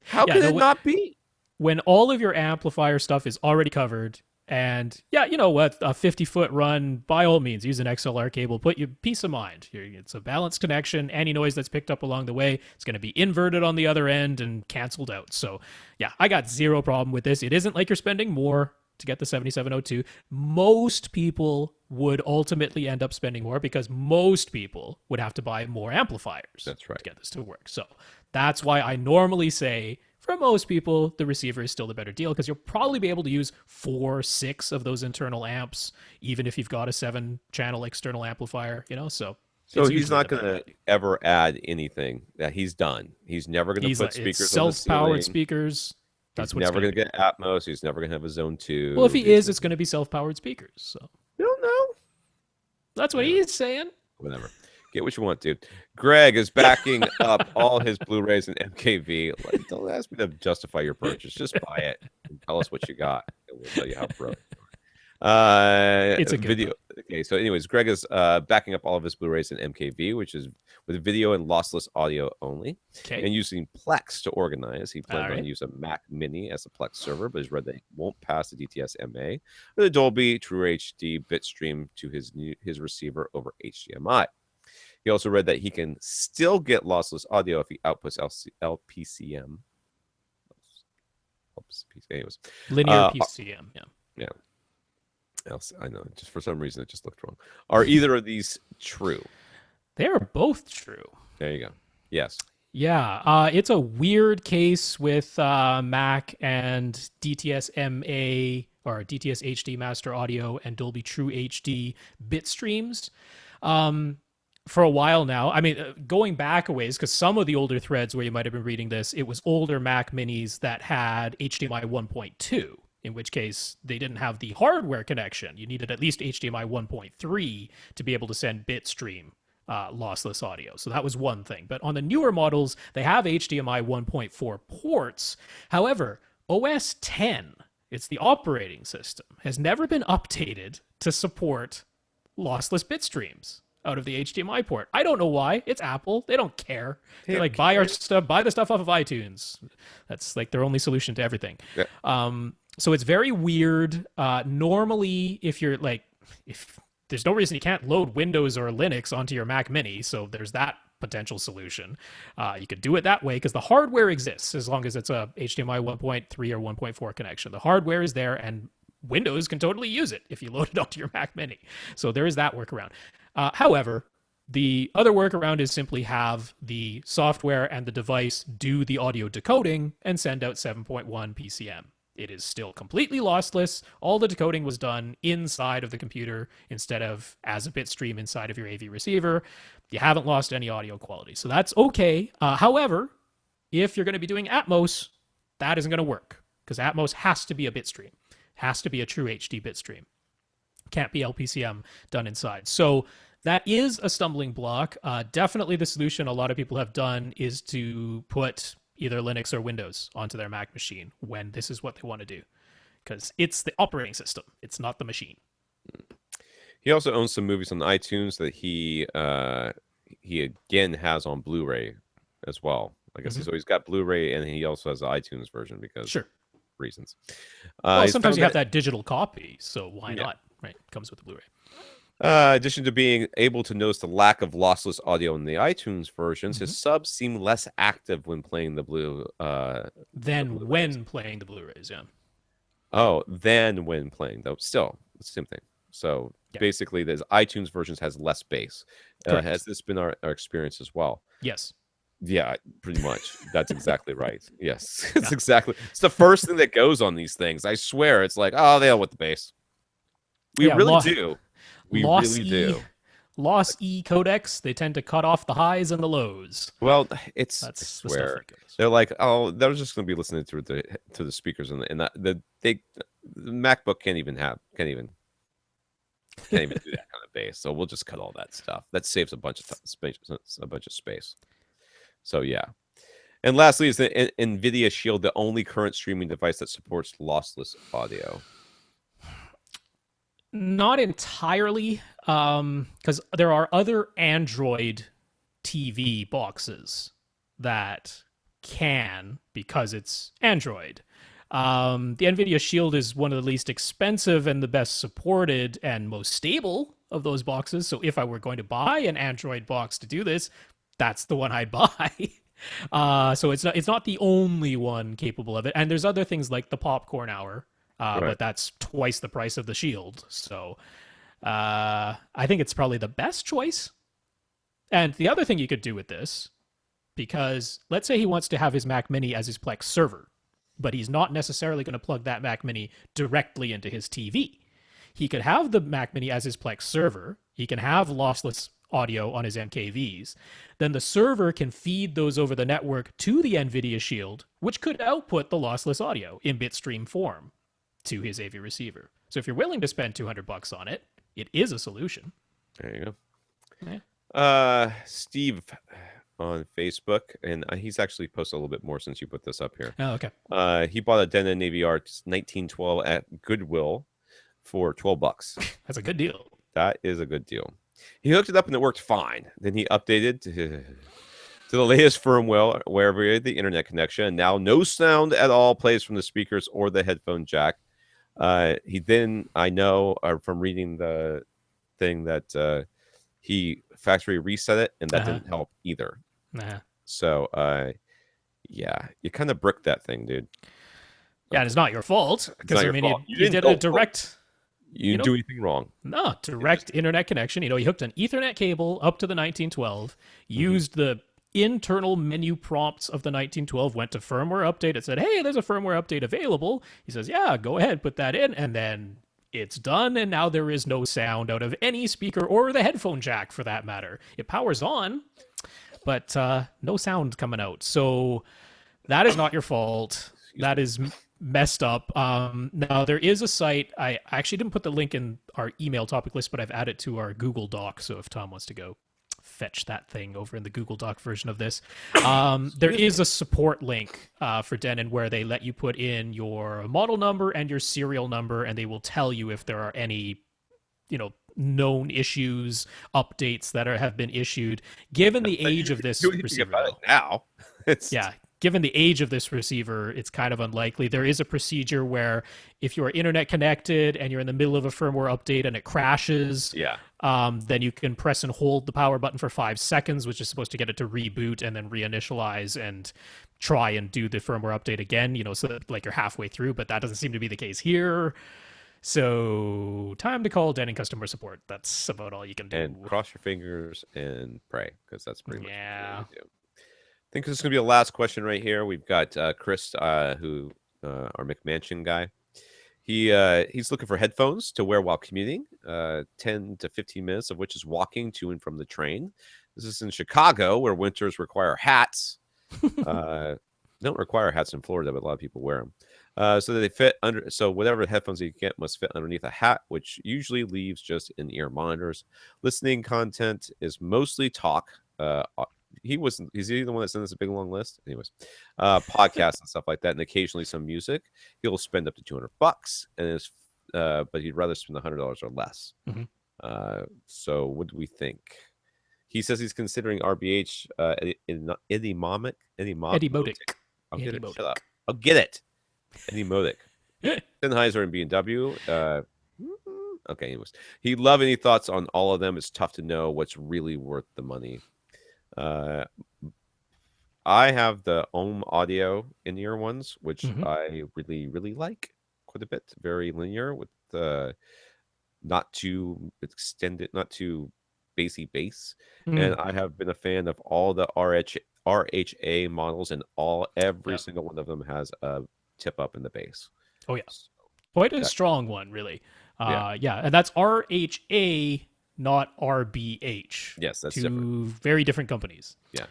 How can it not be? When all of your amplifier stuff is already covered, and yeah, you know what, a 50-foot run, by all means, use an XLR cable. Put you peace of mind. It's a balanced connection. Any noise that's picked up along the way, it's going to be inverted on the other end and canceled out. So yeah, I got zero problem with this. It isn't like you're spending more to get the 7702. Most people would ultimately end up spending more because most people would have to buy more amplifiers. That's right. To get this to work. So that's why I normally say, for most people, the receiver is still the better deal because you'll probably be able to use 4, 6 of those internal amps, even if you've got a 7-channel external amplifier, So he's not going to ever add anything. That he's done. He's never going to put speakers on the self-powered speakers. That's what's never going to get Atmos. He's never going to have a Zone 2. Well, if he is, it's going to be self-powered speakers. So you don't know. That's what he's saying. Whatever. Get what you want, dude. Greg is backing up all his Blu-rays and MKV. Don't ask me to justify your purchase. Just buy it and tell us what you got, and we'll tell you how broke. It's a video. One. Okay, so anyways, Greg is backing up all of his Blu-rays and MKV, which is with video and lossless audio only, and using Plex to organize. He planned on using a Mac Mini as a Plex server, but has read that he won't pass the DTS MA with a Dolby True HD bitstream to his receiver over HDMI. He also read that he can still get lossless audio if he outputs LPCM. Anyways, Linear PCM. Yeah. yeah. I know. Just for some reason, it just looked wrong. Are either of these true? They are both true. There you go. Yes. Yeah, it's a weird case with Mac and DTS MA or DTS HD Master Audio and Dolby True HD bit streams. For a while now, I mean, going back a ways, because some of the older threads where you might have been reading this, it was older Mac Minis that had HDMI 1.2, in which case they didn't have the hardware connection. You needed at least HDMI 1.3 to be able to send bitstream lossless audio. So that was one thing. But on the newer models, they have HDMI 1.4 ports. However, OS 10, it's the operating system, has never been updated to support lossless bit streams out of the HDMI port. I don't know why. It's Apple. They don't care. They're like, buy our stuff, buy the stuff off of iTunes. That's like their only solution to everything. Yeah. So it's very weird. Normally, if there's no reason you can't load Windows or Linux onto your Mac Mini, so there's that potential solution. You could do it that way because the hardware exists as long as it's a HDMI 1.3 or 1.4 connection. The hardware is there, and Windows can totally use it if you load it onto your Mac Mini. So there is that workaround. However, the other workaround is simply have the software and the device do the audio decoding and send out 7.1 PCM. It is still completely lossless. All the decoding was done inside of the computer instead of as a bit stream inside of your AV receiver. You haven't lost any audio quality. So that's okay. However, if you're going to be doing Atmos, that isn't going to work because Atmos has to be a bit stream, has to be a true HD bit stream. Can't be LPCM done inside. So that is a stumbling block. Definitely the solution a lot of people have done is to put either Linux or Windows onto their Mac machine when this is what they want to do, because it's the operating system. It's not the machine. He also owns some movies on iTunes that he again has on Blu-ray as well. I guess so. He's got Blu-ray and he also has the iTunes version because reasons. Well, sometimes you have that digital copy, so why not? Right, it comes with the Blu-ray. In addition to being able to notice the lack of lossless audio in the iTunes versions, his subs seem less active when playing the than when playing the Blu-rays. Yeah. Oh, than when playing though. Still, it's the same thing. So basically, the iTunes versions has less bass. Has this been our experience as well? Yes. Yeah, pretty much. That's exactly right. Yes, it's exactly. It's the first thing that goes on these things. I swear, it's like, oh, they don't want the bass. We really do. We really do. Loss E codecs, they tend to cut off the highs and the lows. Well, that's I swear. They're like, oh, they're just going to be listening to the speakers and the MacBook can't even do that kind of bass. So we'll just cut all that stuff. That saves a bunch of space. So yeah. And lastly, is the NVIDIA Shield the only current streaming device that supports lossless audio? Not entirely, because there are other Android TV boxes that can, because it's Android. The NVIDIA Shield is one of the least expensive and the best supported and most stable of those boxes. So if I were going to buy an Android box to do this, that's the one I'd buy. So it's not the only one capable of it. And there's other things like the Popcorn Hour. But that's twice the price of the Shield. So I think it's probably the best choice. And the other thing you could do with this, because let's say he wants to have his Mac Mini as his Plex server, but he's not necessarily going to plug that Mac Mini directly into his TV. He could have the Mac Mini as his Plex server. He can have lossless audio on his MKVs. Then the server can feed those over the network to the NVIDIA Shield, which could output the lossless audio in bitstream form to his AV receiver. So if you're willing to spend $200 on it, it is a solution. There you go. Yeah. Steve on Facebook, and he's actually posted a little bit more since you put this up here. Oh, okay. He bought a Denon Navy Arts 1912 at Goodwill for $12. That's a good deal. That is a good deal. He hooked it up and it worked fine. Then he updated to the latest firmware wherever he had the internet connection. And now no sound at all plays from the speakers or the headphone jack. He then, I know from reading the thing that he factory reset it, and that Uh-huh. didn't help either. Uh-huh. So, yeah, you kind of bricked that thing, dude. Yeah, and it's not your fault It's because not I your mean fault. You you didn't did a go. Oh, direct, you you didn't know, do anything wrong. no, It just direct internet connection. He hooked an Ethernet cable up to the 1912, mhm. used the internal menu prompts of the 1912, went to firmware update. It said, hey, there's a firmware update available. He says, yeah, go ahead, put that in. And then it's done. And now there is no sound out of any speaker or the headphone jack for that matter. It powers on, but no sound coming out. So that is not your fault. Excuse That me. is messed up. Now there is a site. I actually didn't put the link in our email topic list, but I've added to our Google Doc. So if Tom wants to go fetch that thing over in the Google Doc version of this, there Excuse me. is a support link for Denon where they let you put in your model number and your serial number, and they will tell you if there are any, known issues, updates that have been issued. Given the That you age of can this do anything receiver, about it though, now. It's yeah, given the age of this receiver, it's kind of unlikely. There is a procedure where if you're internet connected and you're in the middle of a firmware update and it crashes, yeah. then you can press and hold the power button for 5 seconds, which is supposed to get it to reboot and then reinitialize and try and do the firmware update again, so that like you're halfway through, but that doesn't seem to be the case here. So time to call Denning customer support. That's about all you can And do. cross your fingers and pray, because that's pretty much what you Yeah. really do. I think this is going to be the last question right here. We've got Chris, who our McMansion guy. He's looking for headphones to wear while commuting, 10 to 15 minutes of which is walking to and from the train. This is in Chicago, where winters require hats. Uh, don't require hats in Florida, but a lot of people wear them. So that they fit under. So whatever headphones you get must fit underneath a hat, which usually leaves just in-ear monitors. Listening content is mostly talk. He's he the one that sent us a big long list. Anyways, podcasts and stuff like that, and occasionally some music. He'll spend up to $200, but he'd rather spend $100 or less. Mhm. So what do we think? He says he's considering RBH Eddie Modic. Modic. I'll get Eddie it. Shut up. Modic. I'll get it. Eddie Modic. Sennheiser and B&W. Okay, anyways. He'd love any thoughts on all of them. It's tough to know what's really worth the money. Uh, I have the Ohm Audio in-ear ones, which Mhm. I really, really like quite a bit. Very linear with not too extended, not too bassy bass. And Mm. I have been a fan of all the RHA models, and every Yep. single one of them has a tip up in the bass. Oh yeah. So Quite a that, strong one, really. yeah, Yeah, and that's RHA, not RBH. yes, that's different. Two very different companies. Yeah,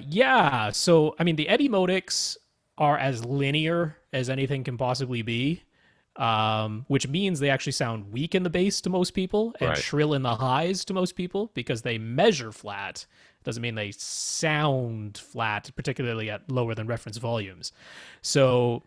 Yeah. So I mean, the Eddie Modics are as linear as anything can possibly be, which means they actually sound weak in the bass to most people and right. shrill in the highs to most people because they measure flat. Doesn't mean they sound flat, particularly at lower than reference volumes. So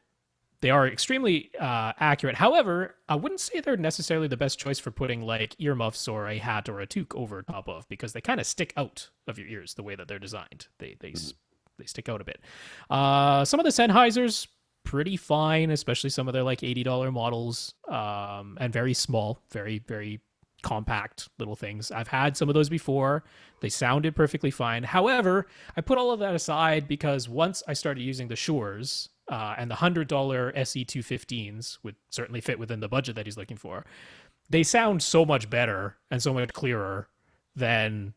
they are extremely accurate. However, I wouldn't say they're necessarily the best choice for putting like earmuffs or a hat or a toque over top of because they kind of stick out of your ears the way that they're designed. Mhm. They stick out a bit. Some of the Sennheisers pretty fine, especially some of their like $80 models, and very small, very compact little things. I've had some of those before. They sounded perfectly fine. However, I put all of that aside because once I started using the Shures and the $100 SE215s would certainly fit within the budget that he's looking for. They sound so much better and so much clearer than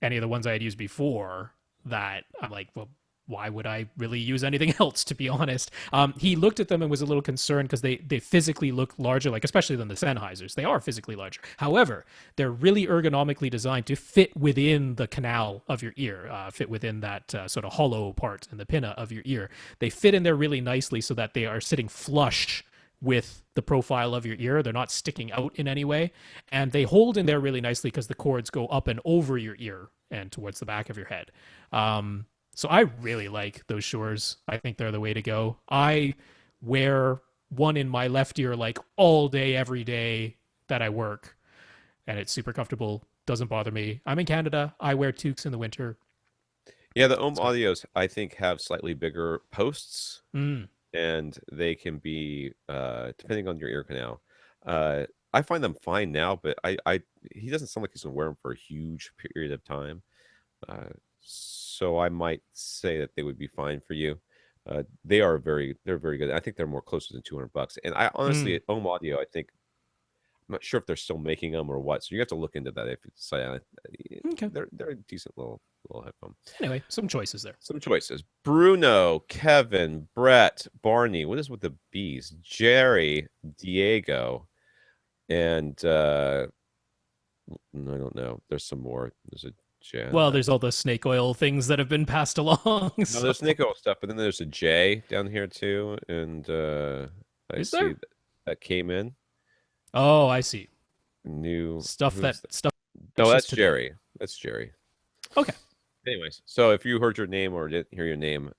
any of the ones I had used before that I'm like, well, why would I really use anything else, to be honest? He looked at them and was a little concerned because they physically look larger, like especially than the Sennheisers. They are physically larger. However, they're really ergonomically designed to fit within the canal of your ear, fit within that sort of hollow part in the pinna of your ear. They fit in there really nicely so that they are sitting flush with the profile of your ear. They're not sticking out in any way. And they hold in there really nicely because the cords go up and over your ear and towards the back of your head. So I really like those Shores. I think they're the way to go. I wear one in my left ear like all day, every day that I work, and it's super comfortable. Doesn't bother me. I'm in Canada. I wear toques in the winter. Yeah, the Ohm It's great. Audios I think have slightly bigger posts, Mm, and they can be depending on your ear canal. Uh, I find them fine now, but I he doesn't sound like he's gonna wear them for a huge period of time. Uh, so I might say that they would be fine for you. They're very good. I think they're more closer than $200. And I honestly, Mm, at Home Audio, I think I'm not sure if they're still making them or what. So you have to look into that. If it's okay. they're a decent little headphone. Anyway, some choices there. Some choices: Bruno, Kevin, Brett, Barney. What is with the B's? Jerry, Diego, and I don't know. There's some more. There's a Jen. Well, there's all the snake oil things that have been passed along. No, So there's snake oil stuff, but then there's a J down here too, and I is see there? that came in Oh, I see. new. Stuff Who's that that? stuff No, just that's today. Jerry. That's Jerry. Okay. Anyways, so if you heard your name or didn't hear your name,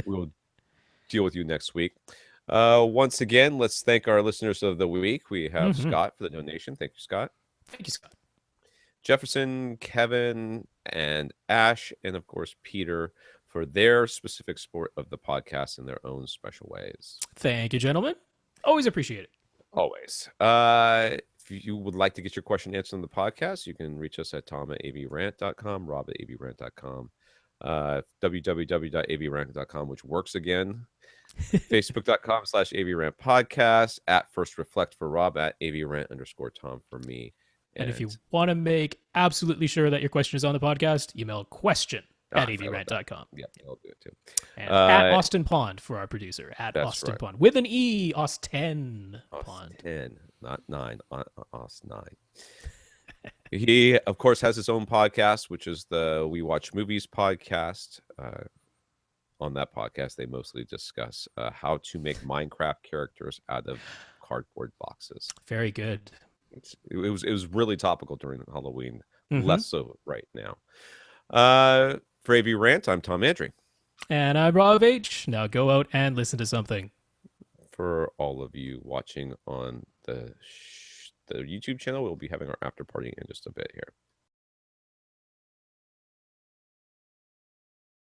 we'll deal with you next week. Once again, let's thank our listeners of the week. We have Mm-hmm. Scott for the donation. Thank you, Scott. Thank you, Scott. Jefferson, Kevin, and Ash, and of course Peter for their specific sport of the podcast in their own special ways. Thank you, gentlemen. Always appreciate it. Always. If you would like to get your question answered on the podcast, you can reach us at tom@avrant.com, rob at avrant.com, www.avrant.com, which works again. Facebook.com/avrant podcast, at First Reflect for Rob, at avrant_Tom for me. And if you And want to make absolutely sure that your question is on the podcast, email question at I forgot about that. avrant.com. Yep, I'll do it too. And at Austin Pond for our producer, at That's Austin right. Pond. With an E, Austin Pond. 10, not 9. Os 9. He, of course, has his own podcast, which is the We Watch Movies podcast. On that podcast, they mostly discuss how to make Minecraft characters out of cardboard boxes. Very good. It was really topical during Halloween, Mm-hmm. less so right now. For AV Rant, I'm Tom Andrew. And I'm Rob H. Now go out and listen to something. For all of you watching on the YouTube channel, we'll be having our after party in just a bit here.